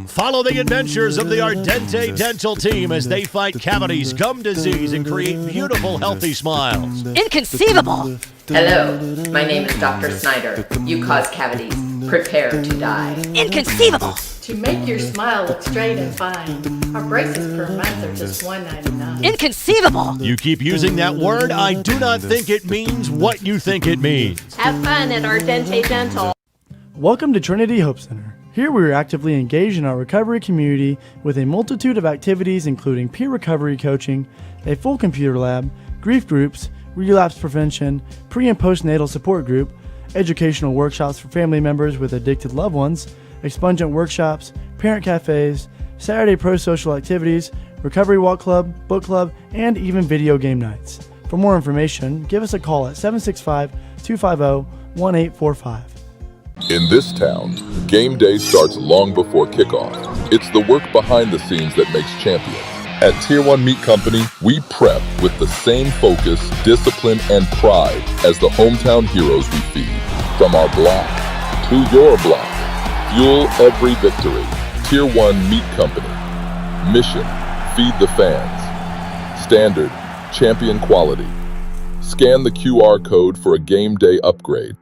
Follow the adventures of the Ardente Dental team as they fight cavities, gum disease, and create beautiful, healthy smiles. Inconceivable. Hello, my name is Dr. Snyder. You cause cavities. Prepare to die. Inconceivable. To make your smile look straight and fine, our braces per month are just $1.99. Inconceivable. You keep using that word, I do not think it means what you think it means. Have fun at Ardente Dental. Welcome to Trinity Hope Center. Here we are actively engaged in our recovery community with a multitude of activities including peer recovery coaching, a full computer lab, grief groups, relapse prevention, pre- and postnatal support group, educational workshops for family members with addicted loved ones, expungent workshops, parent cafes, Saturday pro-social activities, recovery walk club, book club, and even video game nights. For more information, give us a call at 765-250-1845. In this town, game day starts long before kickoff. It's the work behind the scenes that makes champions. At Tier 1 Meat Company, we prep with the same focus, discipline, and pride as the hometown heroes we feed. From our block to your block, fuel every victory. Tier 1 Meat Company. Mission, feed the fans. Standard, champion quality. Scan the QR code for a game day upgrade.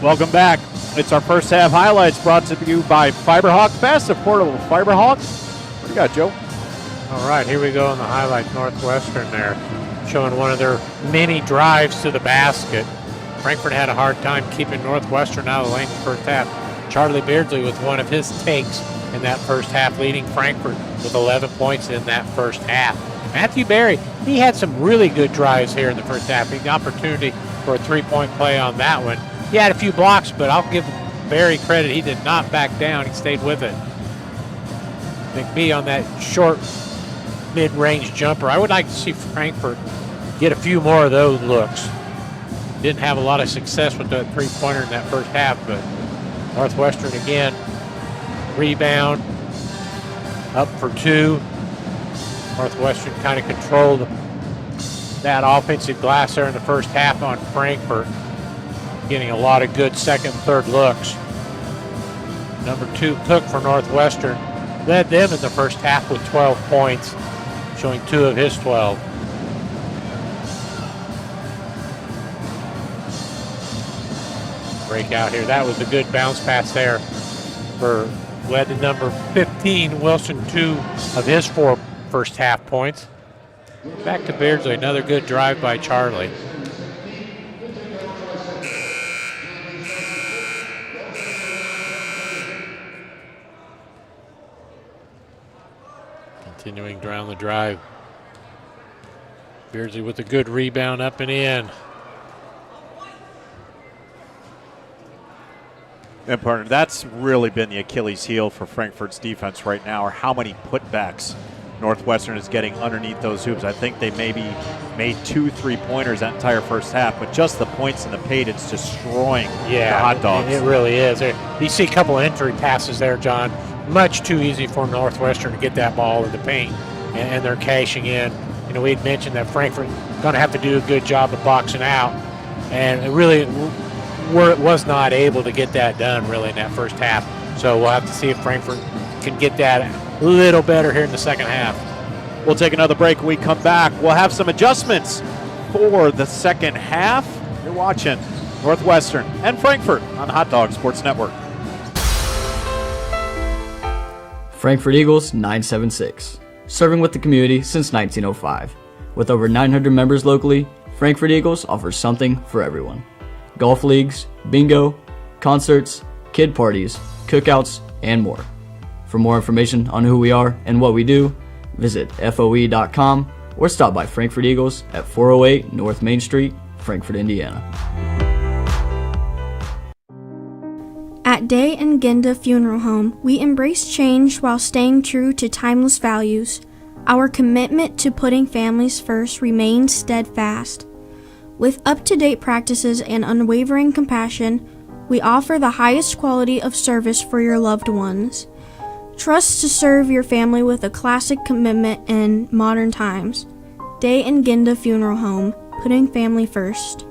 Welcome back. It's our first half highlights brought to you by Fiberhawk Fast, a portable Fiberhawk. What do you got, Joe? All right, here we go on the highlights. Northwestern there, showing one of their many drives to the basket. Frankfort had a hard time keeping Northwestern out of the lane in the first half. Charlie Beardsley with one of his takes in that first half, leading Frankfort with 11 points in that first half. Matthew Berry, he had some really good drives here in the first half. He had the opportunity for a three-point play on that one. He had a few blocks, but I'll give Barry credit. He did not back down. He stayed with it. McBee on that short mid-range jumper. I would like to see Frankfort get a few more of those looks. Didn't have a lot of success with that three-pointer in that first half, but Northwestern again, rebound, up for two. Northwestern kind of controlled that offensive glass there in the first half on Frankfort, getting a lot of good second, third looks. Number 2, Cook for Northwestern, led them in the first half with 12 points, showing 2 of his 12. Breakout here. That was a good bounce pass there for led to number 15, Wilson, 2 of his 4 first half points. Back to Beardsley, another good drive by Charlie. Continuing down the drive. Beardsley with a good rebound up and in. And partner, that's really been the Achilles heel for Frankfort's defense right now, or how many putbacks Northwestern is getting underneath those hoops. I think they maybe made 2 3-pointers that entire first half, but just the points in the paint, it's destroying the hot dogs. It really is. You see a couple of entry passes there, John. Much too easy for Northwestern to get that ball in the paint, and they're cashing in. You know, we had mentioned that Frankfort going to have to do a good job of boxing out, and it really was not able to get that done really in that first half. So we'll have to see if Frankfort can get that a little better here in the second half. We'll take another break. When we come back, we'll have some adjustments for the second half. You're watching Northwestern and Frankfort on the Hot Dog Sports Network. Frankfort Eagles 976, serving with the community since 1905. With over 900 members locally, Frankfort Eagles offers something for everyone. Golf leagues, bingo, concerts, kid parties, cookouts, and more. For more information on who we are and what we do, visit FOE.com or stop by Frankfort Eagles at 408 North Main Street, Frankfort, Indiana. At Day and Genda Funeral Home, we embrace change while staying true to timeless values. Our commitment to putting families first remains steadfast. With up-to-date practices and unwavering compassion, we offer the highest quality of service for your loved ones. Trust to serve your family with a classic commitment in modern times. Day and Genda Funeral Home, putting family first.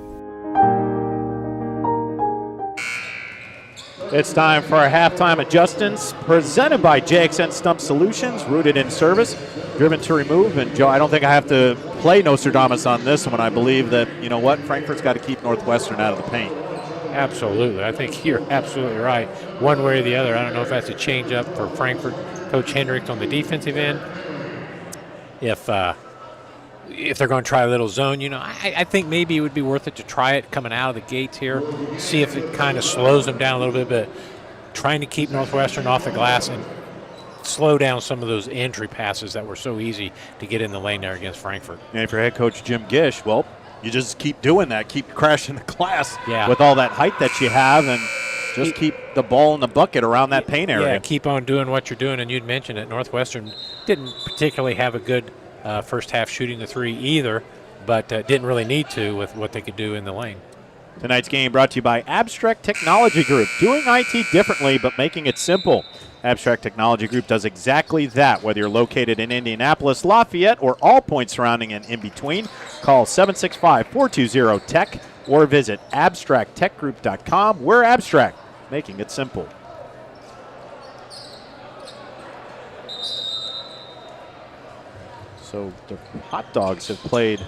It's time for our halftime adjustments presented by JXN Stump Solutions, rooted in service, driven to remove. And Joe, I don't think I have to play Nostradamus on this one. I believe that, you know what, Frankfort's got to keep Northwestern out of the paint. Absolutely. I think you're absolutely right. One way or the other. I don't know if that's a change up for Frankfort. Coach Hendricks on the defensive end. If they're going to try a little zone, you know, I think maybe it would be worth it to try it coming out of the gates here, see if it kind of slows them down a little bit, but trying to keep Northwestern off the glass and slow down some of those entry passes that were so easy to get in the lane there against Frankfort. And if you're head coach Jim Gish, well, you just keep doing that, keep crashing the glass Yeah. with all that height that you have, and just keep the ball in the bucket around that paint area. Yeah, keep on doing what you're doing, and you'd mentioned it. Northwestern didn't particularly have a good first half shooting the three either, but didn't really need to with what they could do in the lane. Tonight's game brought to you by Abstract Technology Group, doing IT differently but making it simple. Abstract Technology Group does exactly that, whether you're located in Indianapolis, Lafayette, or all points surrounding and in between. Call 765-420-TECH or visit abstracttechgroup.com. We're Abstract, making it simple. So the Hot Dogs have played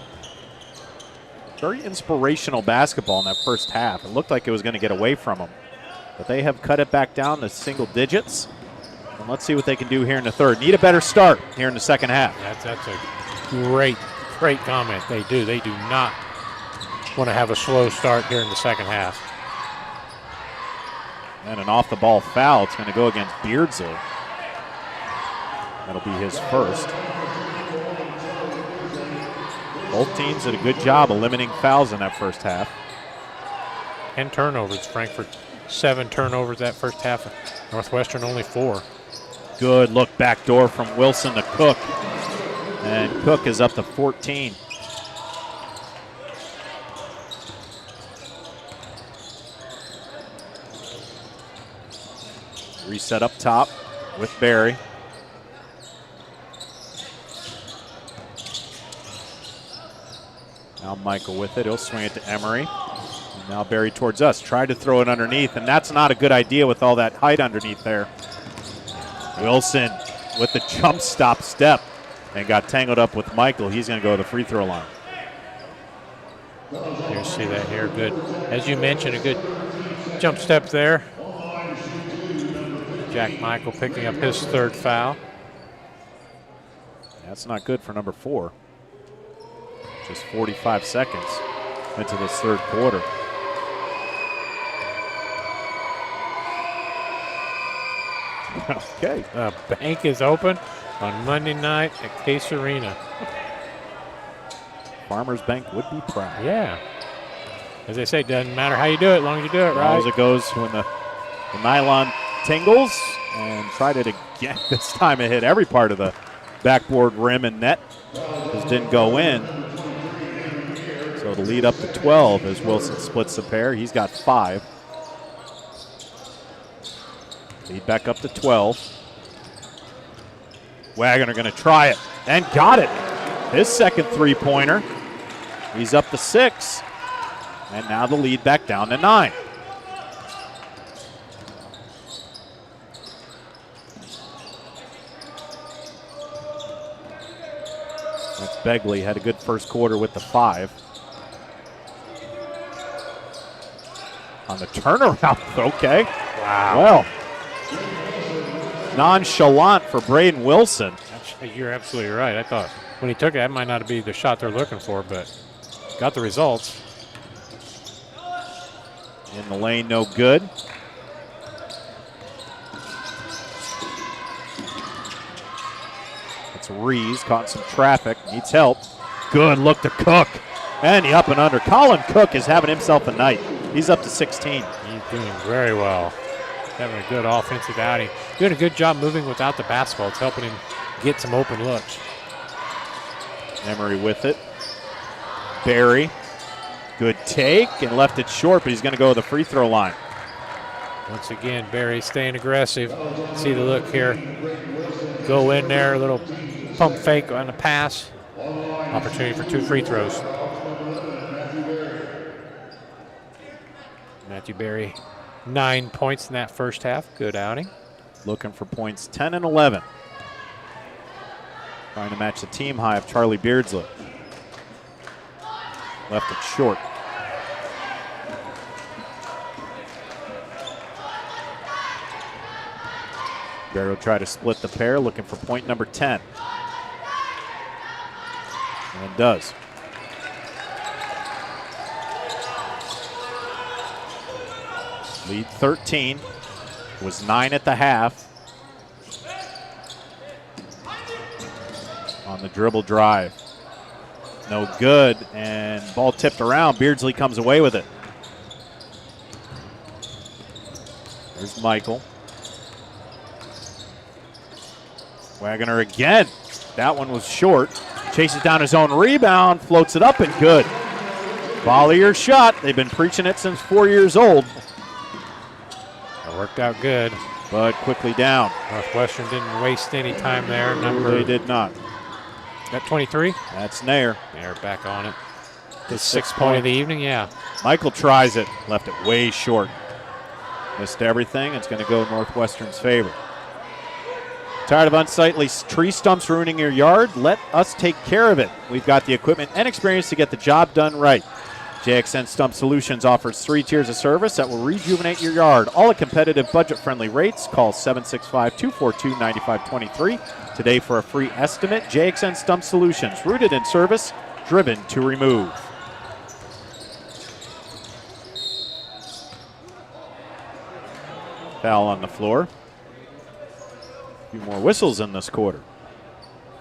very inspirational basketball in that first half. It looked like it was going to get away from them, but they have cut it back down to single digits. And let's see what they can do here in the third. Need a better start here in the second half. That's a great comment. They do. They do not want to have a slow start here in the second half. And an off-the-ball foul. It's going to go against Beardsley. That'll be his first. Both teams did a good job of limiting fouls in that first half. 10 turnovers. Frankfort 7 turnovers that first half. Northwestern only 4. Good look back door from Wilson to Cook. And Cook is up to 14. Reset up top with Barry. Now Michael with it. He'll swing it to Emery. And now Barry towards us. Tried to throw it underneath, and that's not a good idea with all that height underneath there. Wilson with the jump stop step and got tangled up with Michael. He's going to go to the free throw line. You see that here. Good. As you mentioned, a good jump step there. Jack Michael picking up his third foul. That's not good for number 4. Just 45 seconds into this third quarter. Okay. The bank is open on Monday night at Case Arena. Farmers Bank would be proud. Yeah. As they say, doesn't matter how you do it, as long as you do it As right. long as it goes when the nylon tingles, and tried it again. This time it hit every part of the backboard rim and net. Just didn't go in. So to lead up to 12 as Wilson splits the pair. He's got 5. Lead back up to 12. Wagner going to try it and got it. His second three-pointer. He's up to 6. And now the lead back down to 9. That's Begley. Had a good first quarter with the 5. On the turnaround, okay. Wow. Well, nonchalant for Braden Wilson. You're absolutely right. I thought when he took it, that might not be the shot they're looking for, but got the results. In the lane, no good. It's Rees, caught in some traffic, needs help. Good look to Cook. And the up and under. Colin Cook is having himself a night. He's up to 16. He's doing very well. Having a good offensive outing. Doing a good job moving without the basketball. It's helping him get some open looks. Emery with it. Barry. Good take and left it short, but he's going to go to the free throw line. Once again, Barry staying aggressive. See the look here. Go in there, a little pump fake on the pass. Opportunity for 2 free throws. Matthew Barry, 9 points in that first half. Good outing. Looking for points 10 and 11. Trying to match the team high of Charlie Beardsley. Left it short. Barry will try to split the pair, looking for point number 10. And does. Lead 13. Was 9 at the half. On the dribble drive. No good, and ball tipped around. Beardsley comes away with it. There's Michael. Wagner again. That one was short. Chases down his own rebound, floats it up, and good. Volley or shot. They've been preaching it since 4 years old. It worked out good. But quickly down. Northwestern didn't waste any time there. They did not. That 23? That's Nair. Nair back on it. His 6th point of the evening, yeah. Michael tries it, left it way short. Missed everything. It's going to go Northwestern's favor. Tired of unsightly tree stumps ruining your yard? Let us take care of it. We've got the equipment and experience to get the job done right. JXN Stump Solutions offers 3 tiers of service that will rejuvenate your yard, all at competitive, budget-friendly rates. Call 765-242-9523 today for a free estimate. JXN Stump Solutions, rooted in service, driven to remove. Foul on the floor. A few more whistles in this quarter.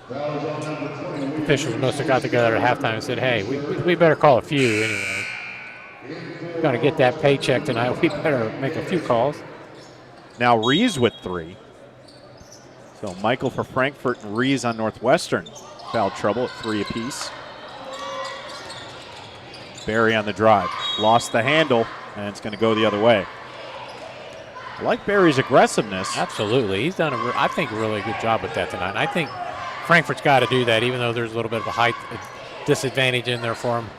Officials must have got together at halftime and said, hey, we better call a few anyway. Got to get that paycheck tonight. We better make a few calls. Now Rees with 3. So Michael for Frankfort and Rees on Northwestern. Foul trouble at 3 apiece. Barry on the drive. Lost the handle, and it's going to go the other way. I like Barry's aggressiveness. Absolutely. He's done, I think, a really good job with that tonight. And I think Frankfort's got to do that, even though there's a little bit of a height disadvantage in there for him.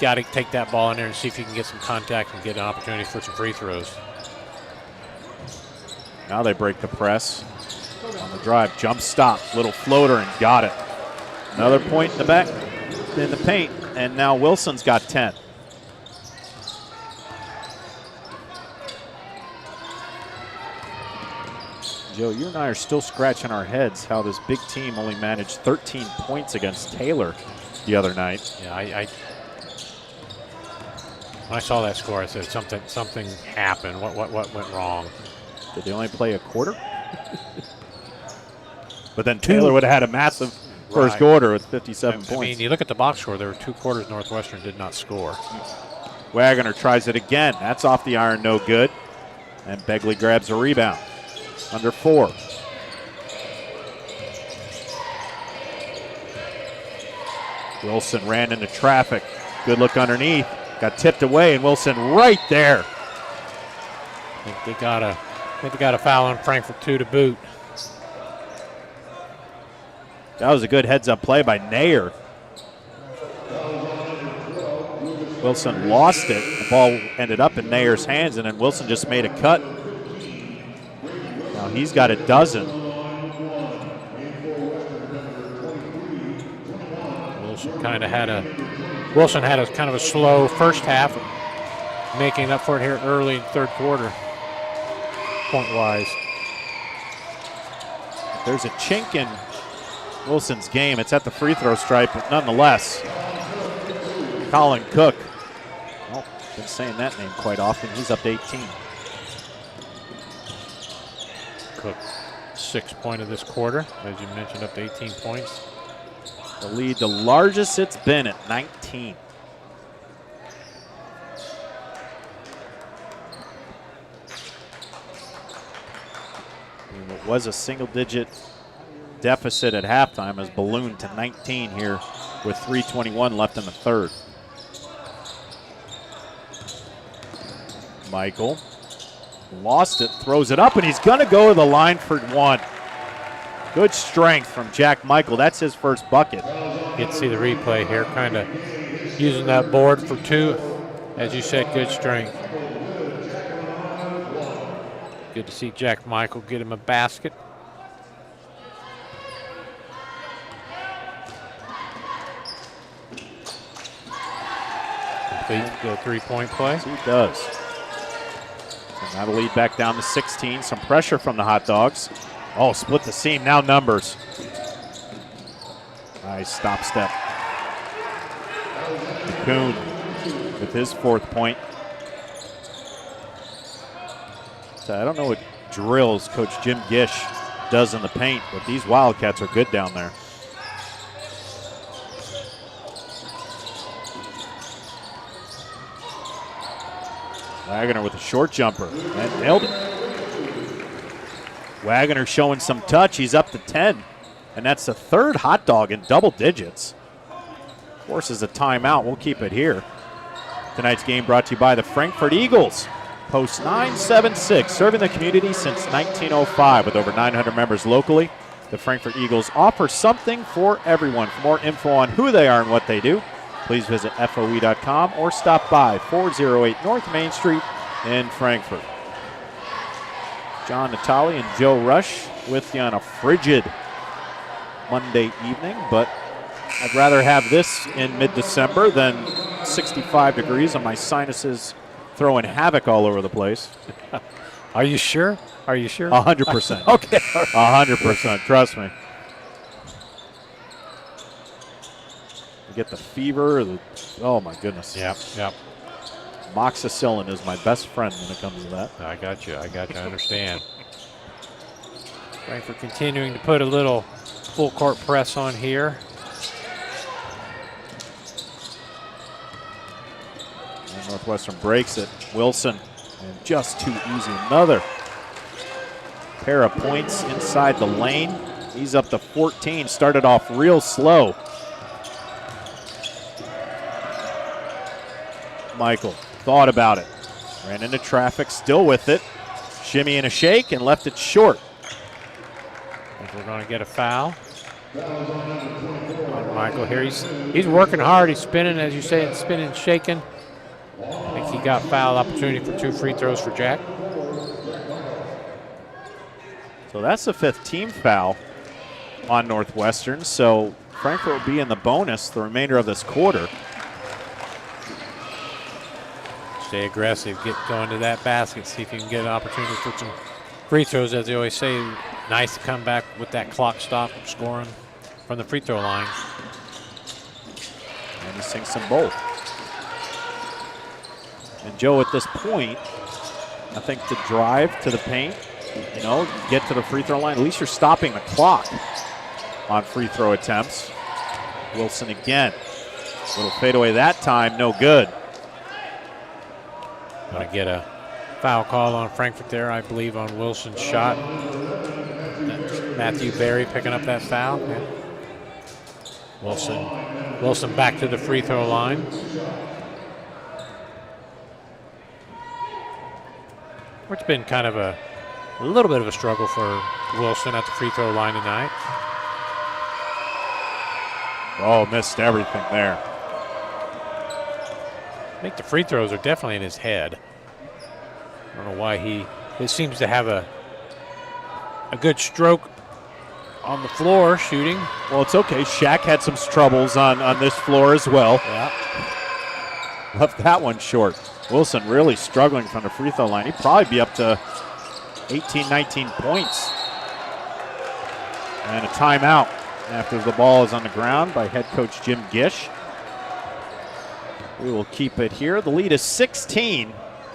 got to take that ball in there and see if he can get some contact and get an opportunity for some free throws. Now they break the press. On the drive, jump stop, little floater, and got it. Another point in the back, in the paint, and now Wilson's got 10. Joe, you and I are still scratching our heads how this big team only managed 13 points against Taylor the other night. Yeah, when I saw that score, I said something happened. What went wrong? Did they only play a quarter? But then Taylor would have had a massive first quarter with 57 points. I mean, you look at the box score, there were 2 quarters Northwestern did not score. Wagner tries it again. That's off the iron, no good. And Begley grabs a rebound. Under 4. Wilson ran into traffic. Good look underneath. Got tipped away, and Wilson right there. I think they got a foul on Frankfort 2 to boot. That was a good heads-up play by Nair. Wilson lost it. The ball ended up in Nair's hands, and then Wilson just made a cut. Now he's got a dozen. Wilson had a kind of a slow first half, making up for it here early in third quarter, point-wise. There's a chink in Wilson's game. It's at the free throw stripe, but nonetheless, Colin Cook. Well, been saying that name quite often. He's up to 18. Cook, 6th point of this quarter, as you mentioned, up to 18 points. The lead, the largest it's been at 19. And what was a single-digit deficit at halftime has ballooned to 19 here with 3:21 left in the third. Michael lost it, throws it up, and he's going to go to the line for 1. Good strength from Jack Michael. That's his first bucket. You can see the replay here, kind of using that board for 2. As you said, good strength. Good to see Jack Michael get him a basket. Complete the 3-point play. Yes, he does. So now the lead back down to 16. Some pressure from the Hot Dogs. Oh, split the seam. Now numbers. Nice stop step. Coon with his 4th point. So I don't know what drills Coach Jim Gish does in the paint, but these Wildcats are good down there. Wagner with a short jumper and nailed it. Wagner showing some touch. He's up to 10, and that's the 3rd Hot Dog in double digits. Forces a timeout. We'll keep it here. Tonight's game brought to you by the Frankfort Eagles. Post 976, serving the community since 1905 with over 900 members locally. The Frankfort Eagles offer something for everyone. For more info on who they are and what they do, please visit FOE.com or stop by 408 North Main Street in Frankfort. John Natali and Joe Rush with you on a frigid Monday evening, but I'd rather have this in mid-December than 65 degrees and my sinuses throwing havoc all over the place. Are you sure? Are you sure? 100%. Okay. 100%. Trust me. You get the fever. Oh, my goodness. Yep. Moxicillin is my best friend when it comes to that. I got you. I understand. Frankfort continuing to put a little full court press on here. And Northwestern breaks it. Wilson, and just too easy. Another pair of points inside the lane. He's up to 14. Started off real slow. Michael thought about it. Ran into traffic, still with it. Shimmy and a shake and left it short. I think we're going to get a foul on Michael here. He's working hard. He's spinning, as you say, spinning and shaking. I think he got foul opportunity for 2 free throws for Jack. So that's the 5th team foul on Northwestern. So Frankfort will be in the bonus the remainder of this quarter. Stay aggressive. Get going to that basket. See if you can get an opportunity for some free throws. As they always say, nice to come back with that clock stop, scoring from the free throw line. And he sinks them both. And Joe, at this point, I think to drive to the paint, get to the free throw line, at least you're stopping the clock on free throw attempts. Wilson again. Little fadeaway that time, no good. Going to get a foul call on Frankfort there, I believe, on Wilson's shot. Matthew Berry picking up that foul. Yeah. Wilson back to the free throw line. It's been kind of a little bit of a struggle for Wilson at the free throw line tonight. Oh, missed everything there. I think the free throws are definitely in his head. I don't know why he seems to have a good stroke on the floor shooting. Well, it's okay. Shaq had some troubles on this floor as well. Yeah. Left that one short. Wilson really struggling from the free throw line. He'd probably be up to 18, 19 points. And a timeout after the ball is on the ground by head coach Jim Gish. We will keep it here. The lead is 16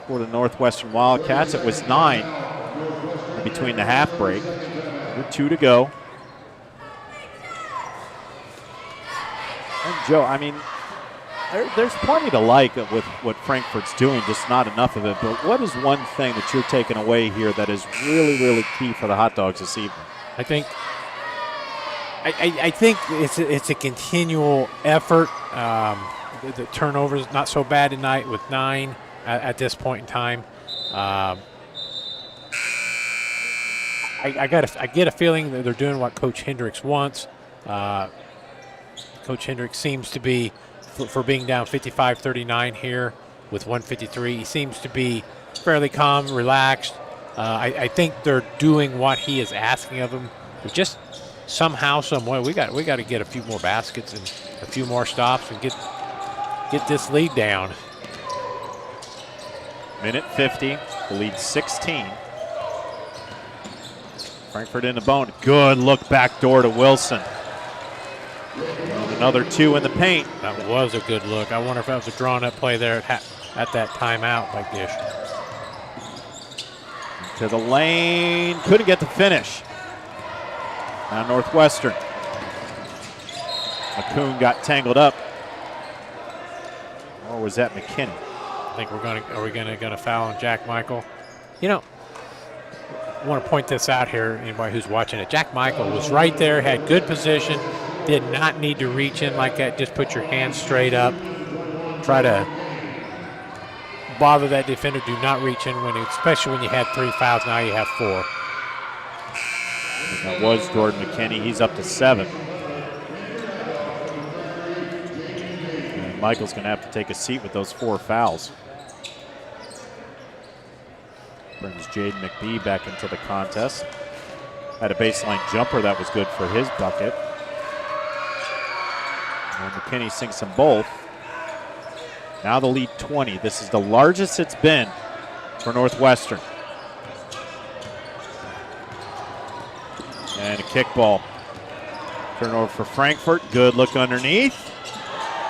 for the Northwestern Wildcats. It was 9 in between the half break. With 2 to go. And Joe, I mean, there's plenty to like with what Frankfort's doing, just not enough of it. But what is one thing that you're taking away here that is really, really key for the Hot Dogs this evening? I think it's a continual effort. The turnovers not so bad tonight with 9 at this point in time. I get a feeling that they're doing what Coach Hendricks wants. Coach Hendricks seems to be, for being down 55-39 here with 1:53, he seems to be fairly calm, relaxed. I think they're doing what he is asking of them. But just somehow, some way, we got to get a few more baskets and a few more stops and get this lead down. Minute 50, the lead 16. Frankfort in the bone. Good look back door to Wilson. And another 2 in the paint. That was a good look. I wonder if that was a drawn-up play there at that timeout by Gish. To the lane. Couldn't get the finish. Now Northwestern. McCoon got tangled up. Or was that McKinney? I think are we gonna foul on Jack Michael? I want to point this out here, anybody who's watching it. Jack Michael was right there, had good position, did not need to reach in like that. Just put your hands straight up. Try to bother that defender. Do not reach in, especially when you had 3 fouls. Now you have 4. And that was Jordan McKinney. He's up to 7. And Michael's going to have to take a seat with those 4 fouls. Brings Jaden McBee back into the contest. Had a baseline jumper that was good for his bucket. And McKinney sinks them both. Now the lead 20. This is the largest it's been for Northwestern. And a kickball. Turnover for Frankfort. Good look underneath.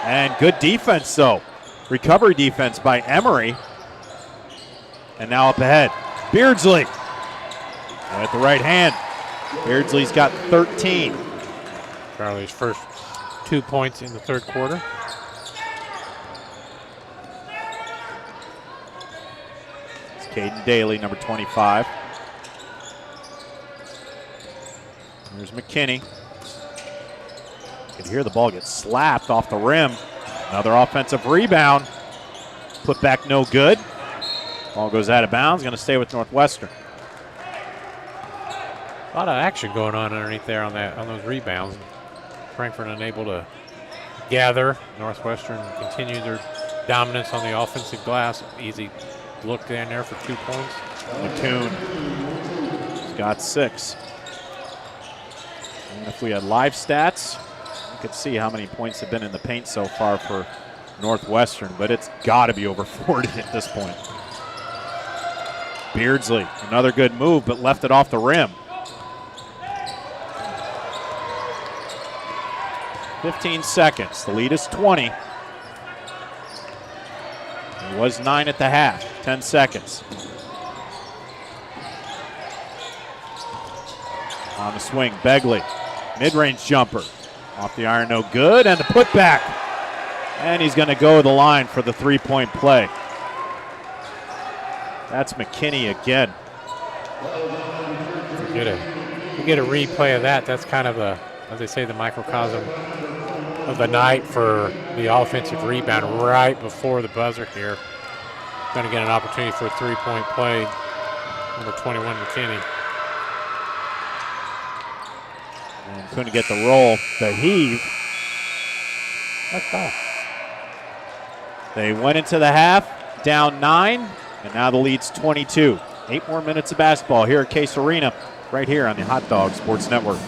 And good defense, though. Recovery defense by Emery. And now up ahead, Beardsley. And at the right hand, Beardsley's got 13. Charlie's first 2 points in the third quarter. It's Caden Daly, number 25. There's McKinney. You can hear the ball get slapped off the rim. Another offensive rebound. Put back no good. Ball goes out of bounds, going to stay with Northwestern. A lot of action going on underneath there on those rebounds. Frankfort unable to gather. Northwestern continues their dominance on the offensive glass. Easy look down there for 2 points. Mattoon has got 6. And if we had live stats, you could see how many points have been in the paint so far for Northwestern, but it's got to be over 40 at this point. Beardsley, another good move, but left it off the rim. 15 seconds. The lead is 20. It was 9 at the half. 10 seconds. On the swing, Begley. Mid-range jumper. Off the iron, no good. And the putback. And he's going to go to the line for the three-point play. That's McKinney again. You get a replay of that. That's kind of a, as they say, the microcosm of the night for the offensive rebound right before the buzzer here. Going to get an opportunity for a three-point play. Number 21, McKinney. And couldn't get the roll. The heave. That's tough. They went into the half, down 9, and now the lead's 22. 8 more minutes of basketball here at Case Arena, right here on the Hot Dog Sports Network.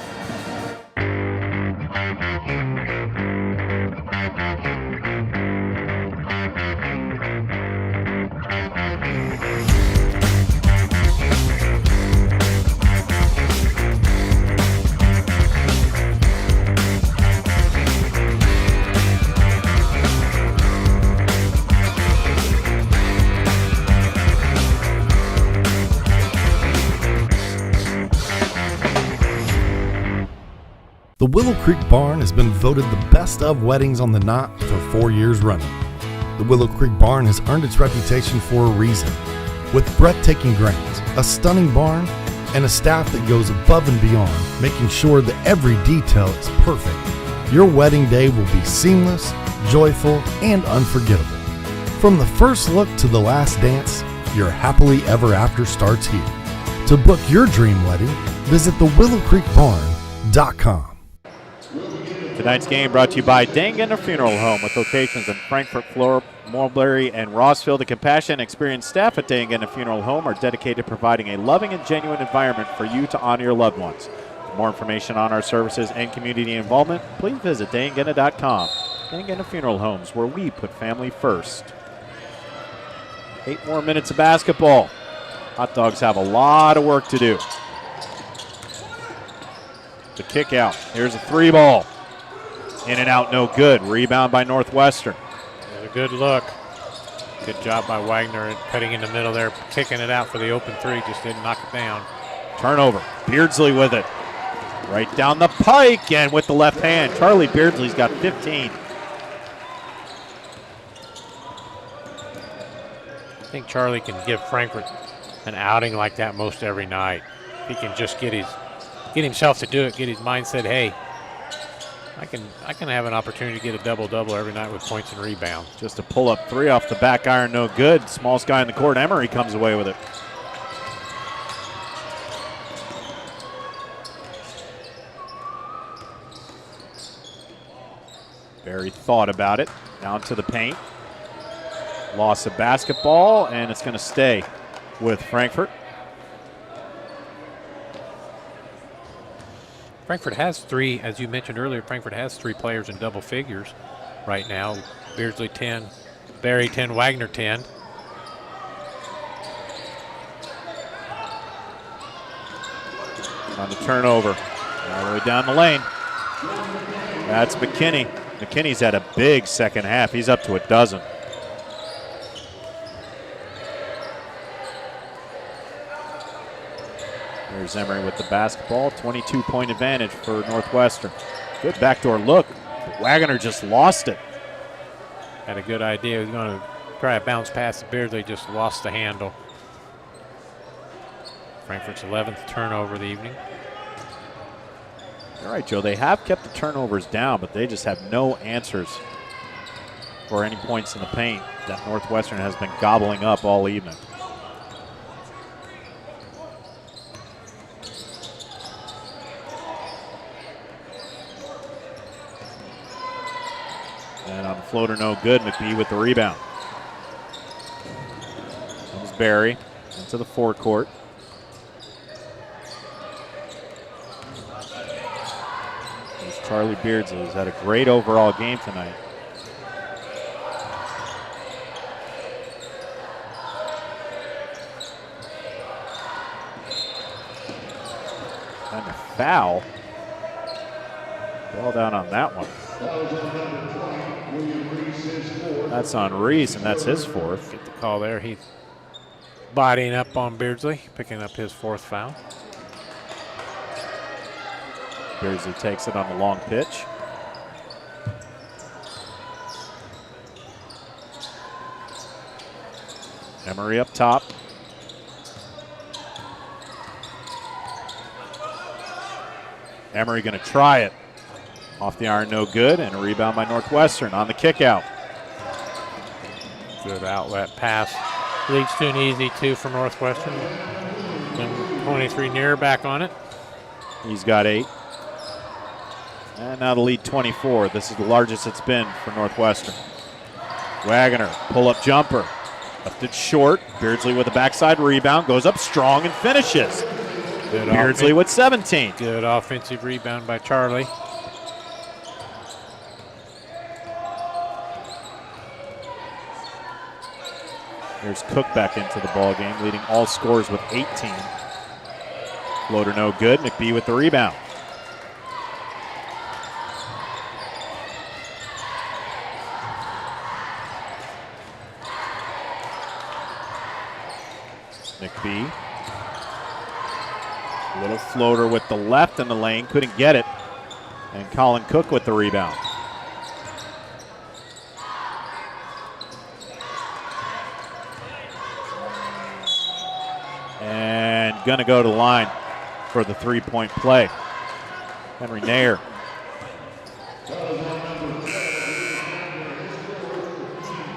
The Willow Creek Barn has been voted the best of weddings on the knot for 4 years running. The Willow Creek Barn has earned its reputation for a reason. With breathtaking grounds, a stunning barn, and a staff that goes above and beyond, making sure that every detail is perfect, your wedding day will be seamless, joyful, and unforgettable. From the first look to the last dance, your happily ever after starts here. To book your dream wedding, visit thewillowcreekbarn.com. Tonight's game brought to you by Dangan Funeral Home, with locations in Frankfort, Flora, Mulberry, and Rossville. The compassionate and experienced staff at Dangan Funeral Home are dedicated to providing a loving and genuine environment for you to honor your loved ones. For more information on our services and community involvement, please visit dangana.com. Dangan Funeral Homes, where we put family first. 8 more minutes of basketball. Hot Dogs have a lot of work to do. The kick out. Here's a 3-ball. In and out, no good. Rebound by Northwestern. A good look. Good job by Wagner cutting in the middle there, kicking it out for the open 3. Just didn't knock it down. Turnover. Beardsley with it. Right down the pike and with the left hand. Charlie Beardsley's got 15. I think Charlie can give Frankfort an outing like that most every night. He can just get himself to do it, get his mindset, hey, I can have an opportunity to get a double-double every night with points and rebounds. Just a pull-up 3 off the back iron, no good. Smallest guy in the court, Emery, comes away with it. Barry thought about it. Down to the paint. Loss of basketball, and it's going to stay with Frankfort. Frankfort has 3, as you mentioned earlier, Frankfort has 3 players in double figures right now. Beardsley 10, Barry 10, Wagner 10. On the turnover, all the way down the lane. That's McKinney. McKinney's had a big second half. He's up to a dozen. There's Emery with the basketball. 22-point advantage for Northwestern. Good backdoor look. Wagner just lost it. Had a good idea. He was going to try a bounce pass to Beardsley, just lost the handle. Frankfort's 11th turnover of the evening. All right, Joe, they have kept the turnovers down, but they just have no answers for any points in the paint that Northwestern has been gobbling up all evening. Floater no good. McBee with the rebound. Comes Barry into the forecourt. There's Charlie Beardsley, who's had a great overall game tonight. And a foul. Ball down on that one. That's on Reese, and that's his fourth. Get the call there. He's bodying up on Beardsley, picking up his fourth foul. Beardsley takes it on the long pitch. Emery up top. Emery going to try it. Off the iron, no good, and a rebound by Northwestern on the kick out. Good outlet pass. Leads to an easy 2 for Northwestern. And 23 near back on it. He's got 8. And now the lead 24. This is the largest it's been for Northwestern. Wagner, pull-up jumper. Left it short. Beardsley with a backside rebound. Goes up strong and finishes. Good Beardsley with 17. Good offensive rebound by Charlie. There's Cook back into the ball game, leading all scorers with 18. Floater no good. McBee with the rebound. McBee. Little floater with the left in the lane, couldn't get it. And Colin Cook with the rebound. And gonna go to the line for the three-point play. Henry Nair.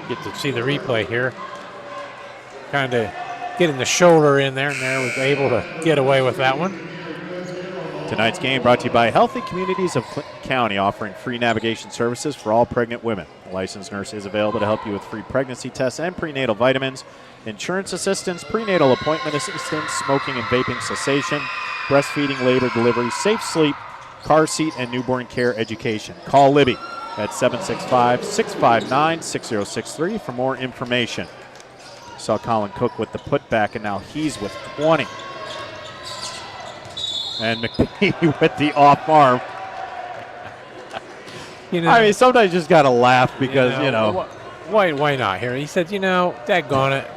Get to see the replay here. Kind of getting the shoulder in there, and Nair was able to get away with that one. Tonight's game brought to you by Healthy Communities of Clinton County, offering free navigation services for all pregnant women. A licensed nurse is available to help you with free pregnancy tests and prenatal vitamins, insurance assistance, prenatal appointment assistance, smoking and vaping cessation, breastfeeding, labor, delivery, safe sleep, car seat, and newborn care education. Call Libby at 765-659-6063 for more information. Saw Colin Cook with the putback, and now he's with 20. And McBee with the off arm. I mean, sometimes you just got to laugh because, Why not here? He said, daggone it.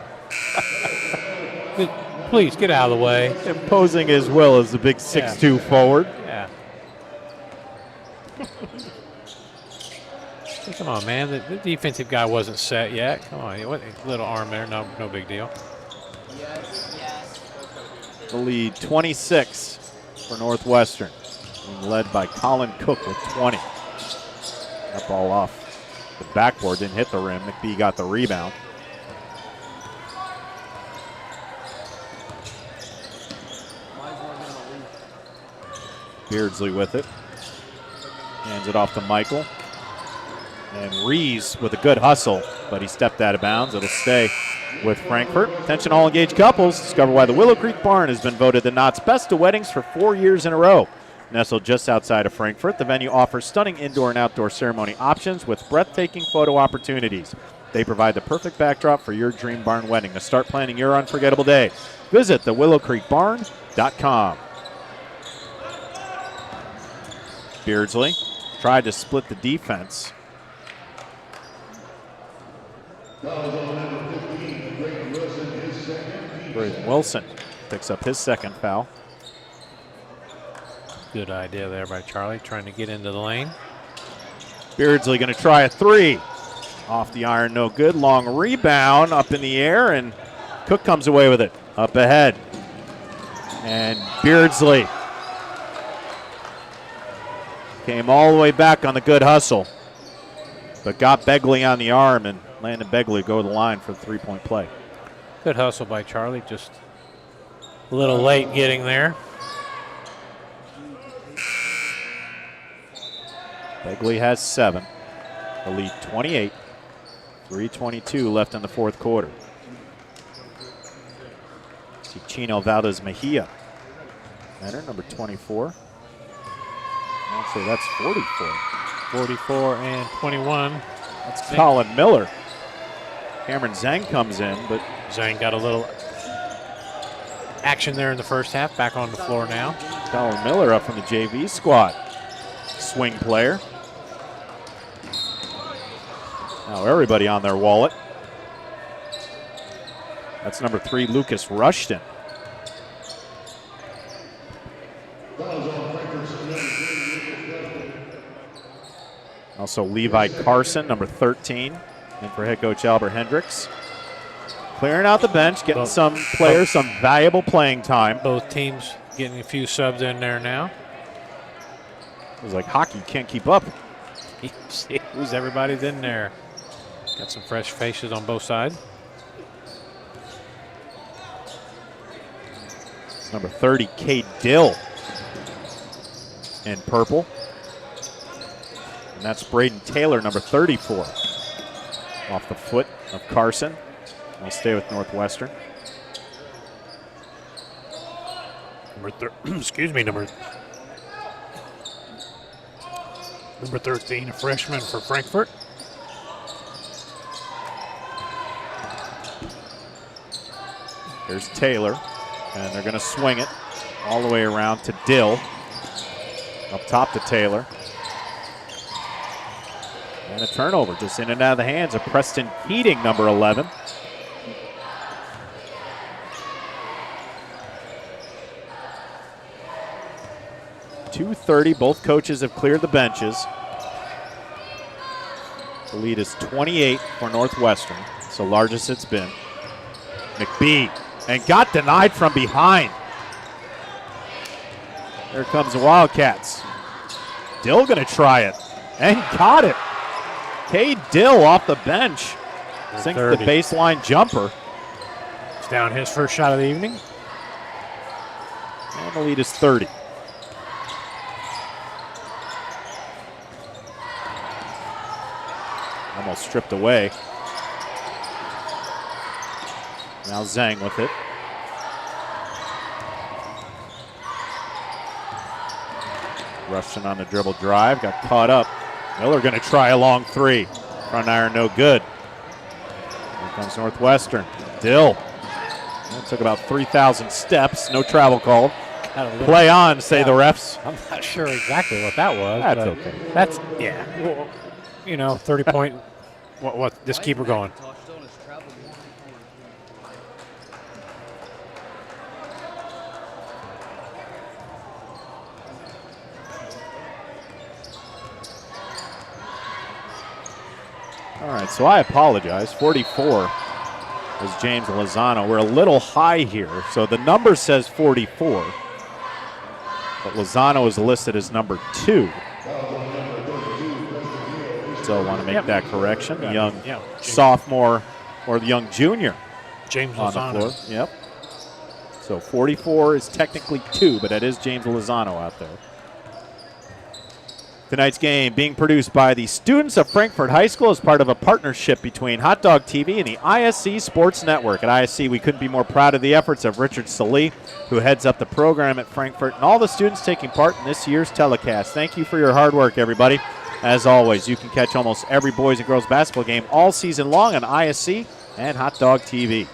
Please get out of the way. Imposing his will as the big 6'2 forward. Yeah. Come on, man. The defensive guy wasn't set yet. Come on. What little arm there. No big deal. The lead 26 for Northwestern, being led by Colin Cook with 20. That ball off the backboard, didn't hit the rim. McBee got the rebound. Beardsley with it. Hands it off to Michael. And Rees with a good hustle, but he stepped out of bounds. It'll stay with Frankfort. Attention all engaged couples. Discover why the Willow Creek Barn has been voted the Knott's Best of Weddings for 4 years in a row. Nestled just outside of Frankfort, the venue offers stunning indoor and outdoor ceremony options with breathtaking photo opportunities. They provide the perfect backdrop for your dream barn wedding. To start planning your unforgettable day, visit thewillowcreekbarn.com. Beardsley tried to split the defense. Braden Wilson picks up his second foul. Good idea there by Charlie, trying to get into the lane. Beardsley going to try a three. Off the iron, no good. Long rebound up in the air, and Cook comes away with it. Up ahead. And Beardsley came all the way back on the good hustle, but got Begley on the arm, and Landon Begley go to the line for the three-point play. Good hustle by Charlie, just a little late getting there. Begley has 7. The lead 28. 3:22 left in the fourth quarter. See Chino Valdez Mejia. Center, number 24. Actually, that's 44. 44 and 21. That's Colin Miller. Cameron Zhang comes in, but Zhang got a little action there in the first half. Back on the floor now. Colin Miller up from the JV squad. Swing player. Now everybody on their wallet. That's number 3, Lucas Rushton. Also Levi Carson, number 13, and for head coach Albert Hendricks. Clearing out the bench, getting some players some valuable playing time. Both teams getting a few subs in there now. It was like hockey, can't keep up. See who's everybody's in there. Got some fresh faces on both sides. It's number 30, Cade Dill in purple. And that's Braden Taylor, number 34. Off the foot of Carson. He'll stay with Northwestern. Number 13, a freshman for Frankfort. Here's Taylor, and they're going to swing it all the way around to Dill. Up top to Taylor. And a turnover just in and out of the hands of Preston Keating, number 11. .230, both coaches have cleared the benches. The lead is 28 for Northwestern. It's the largest it's been. McBee, and got denied from behind. There comes the Wildcats. Dill gonna try it, and got it. Cade Dill off the bench. Sinks the baseline jumper. It's down his first shot of the evening. And the lead is 30. Almost stripped away. Now Zhang with it. Rushing on the dribble drive, got caught up. Miller gonna try a long three. Front iron no good. Here comes Northwestern. Dill. That took about 3,000 steps, no travel called. Play on, say the refs. I'm not sure exactly what that was. That's okay. That's, yeah. Well, you know, 30 point, what, just keep her going. All right, so I apologize. 44 is James Lozano. We're a little high here. So the number says 44, but Lozano is listed as number 2. So I want to make that correction. The young sophomore or the young junior James on Lozano. the floor. Yep. So 44 is technically 2, but that is James Lozano out there. Tonight's game being produced by the students of Frankfort High School as part of a partnership between Hot Dog TV and the ISC Sports Network. At ISC, we couldn't be more proud of the efforts of Richard Salee, who heads up the program at Frankfort, and all the students taking part in this year's telecast. Thank you for your hard work, everybody. As always, you can catch almost every boys and girls basketball game all season long on ISC and Hot Dog TV.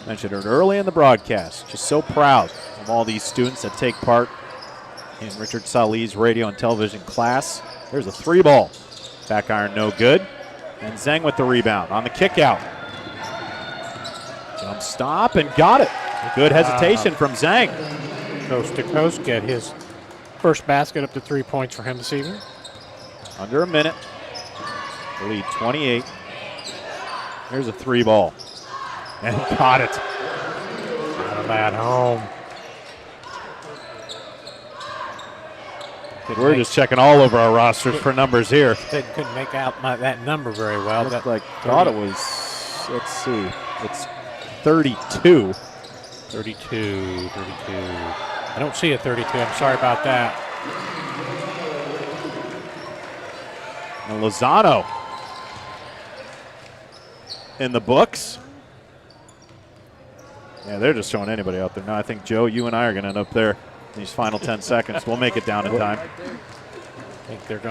Mentioned it early in the broadcast. Just so proud of all these students that take part in Richard Salee's radio and television class. There's a 3-ball. Back iron no good. And Zhang with the rebound on the kick out. Jump stop and got it. Good hesitation from Zhang. Coast to coast, get his first basket up to 3 points for him this evening. Under a minute. The lead 28. Here's a 3-ball. And got it. Not a bad home. We're just checking all over our rosters for numbers here. Couldn't make out that number very well. Looked like, thought it was, let's see, it's 32. 32. I don't see a 32. I'm sorry about that. And Lozano in the books. Yeah, they're just throwing anybody out there. No, I think, Joe, you and I are going to end up there in these final 10 seconds. We'll make it down in time. I think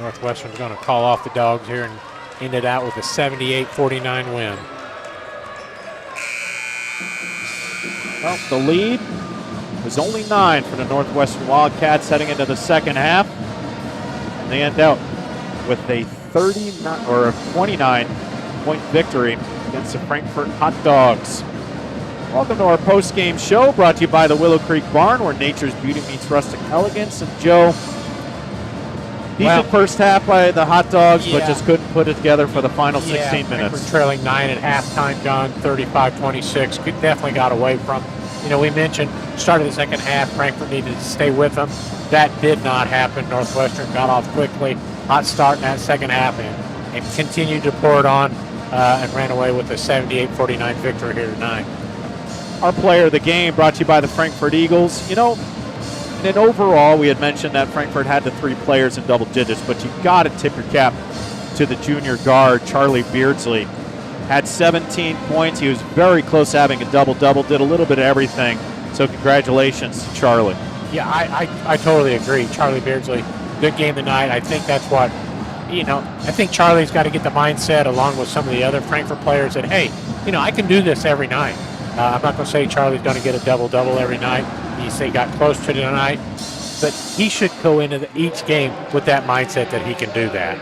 Northwestern's going to call off the Dogs here and end it out with a 78-49 win. Well, the lead was only 9 for the Northwestern Wildcats heading into the second half. And they end out with a 29-point victory against the Frankfort Hot Dogs. Welcome to our post-game show, brought to you by the Willow Creek Barn, where nature's beauty meets rustic elegance. And Joe, decent first half by the Hot Dogs, but just couldn't put it together for the final 16 minutes. Frankfort trailing 9 at halftime, John, 35-26. Definitely got away from. We mentioned start of the second half, Frankfort needed to stay with them. That did not happen. Northwestern got off quickly. Hot start in that second half and continued to pour it on and ran away with a 78-49 victory here tonight. Our player of the game brought to you by the Frankfort Eagles. And overall, we had mentioned that Frankfort had the 3 players in double digits, but you got to tip your cap to the junior guard, Charlie Beardsley. Had 17 points. He was very close to having a double-double, did a little bit of everything. So congratulations to Charlie. Yeah, I totally agree. Charlie Beardsley, good game tonight. I think that's what, I think Charlie's got to get the mindset along with some of the other Frankfort players that, hey, I can do this every night. I'm not going to say Charlie's going to get a double-double every night. He got close to it tonight. But he should go into each game with that mindset that he can do that.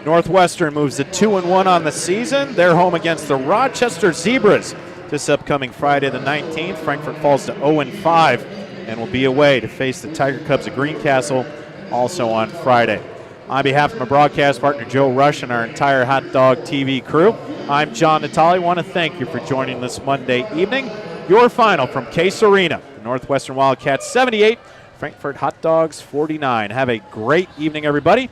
Northwestern moves to 2-1 on the season. They're home against the Rochester Zebras this upcoming Friday the 19th. Frankfort falls to 0-5 and will be away to face the Tiger Cubs of Greencastle also on Friday. On behalf of my broadcast partner Joe Rush and our entire Hot Dog TV crew, I'm John Natale. I want to thank you for joining this Monday evening. Your final from Case Arena, the Northwestern Wildcats 78, Frankfort Hot Dogs 49. Have a great evening, everybody.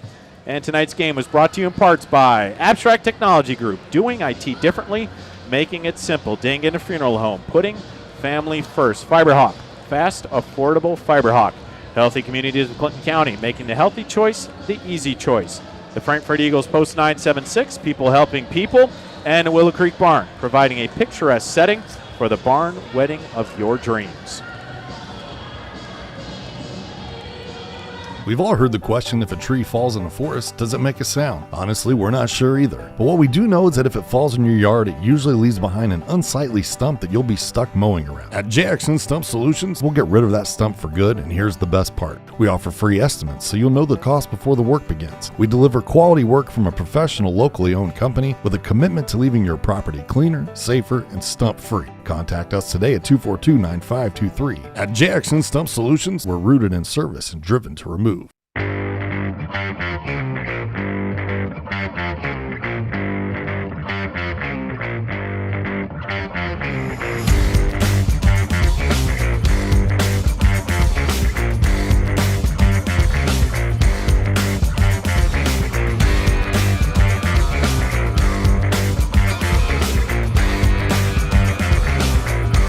And tonight's game was brought to you in parts by Abstract Technology Group, doing IT differently, making it simple. Ding in a funeral home, putting family first. Fiberhawk, fast, affordable Fiberhawk. Healthy Communities of Clinton County, making the healthy choice the easy choice. The Frankfort Eagles Post 976, people helping people. And the Willow Creek Barn, providing a picturesque setting for the barn wedding of your dreams. We've all heard the question, if a tree falls in a forest, does it make a sound? Honestly, we're not sure either. But what we do know is that if it falls in your yard, it usually leaves behind an unsightly stump that you'll be stuck mowing around. At JXN Stump Solutions, we'll get rid of that stump for good, and here's the best part. We offer free estimates, so you'll know the cost before the work begins. We deliver quality work from a professional, locally owned company with a commitment to leaving your property cleaner, safer, and stump-free. Contact us today at 242-9523. At JXN Stump Solutions, we're rooted in service and driven to remove.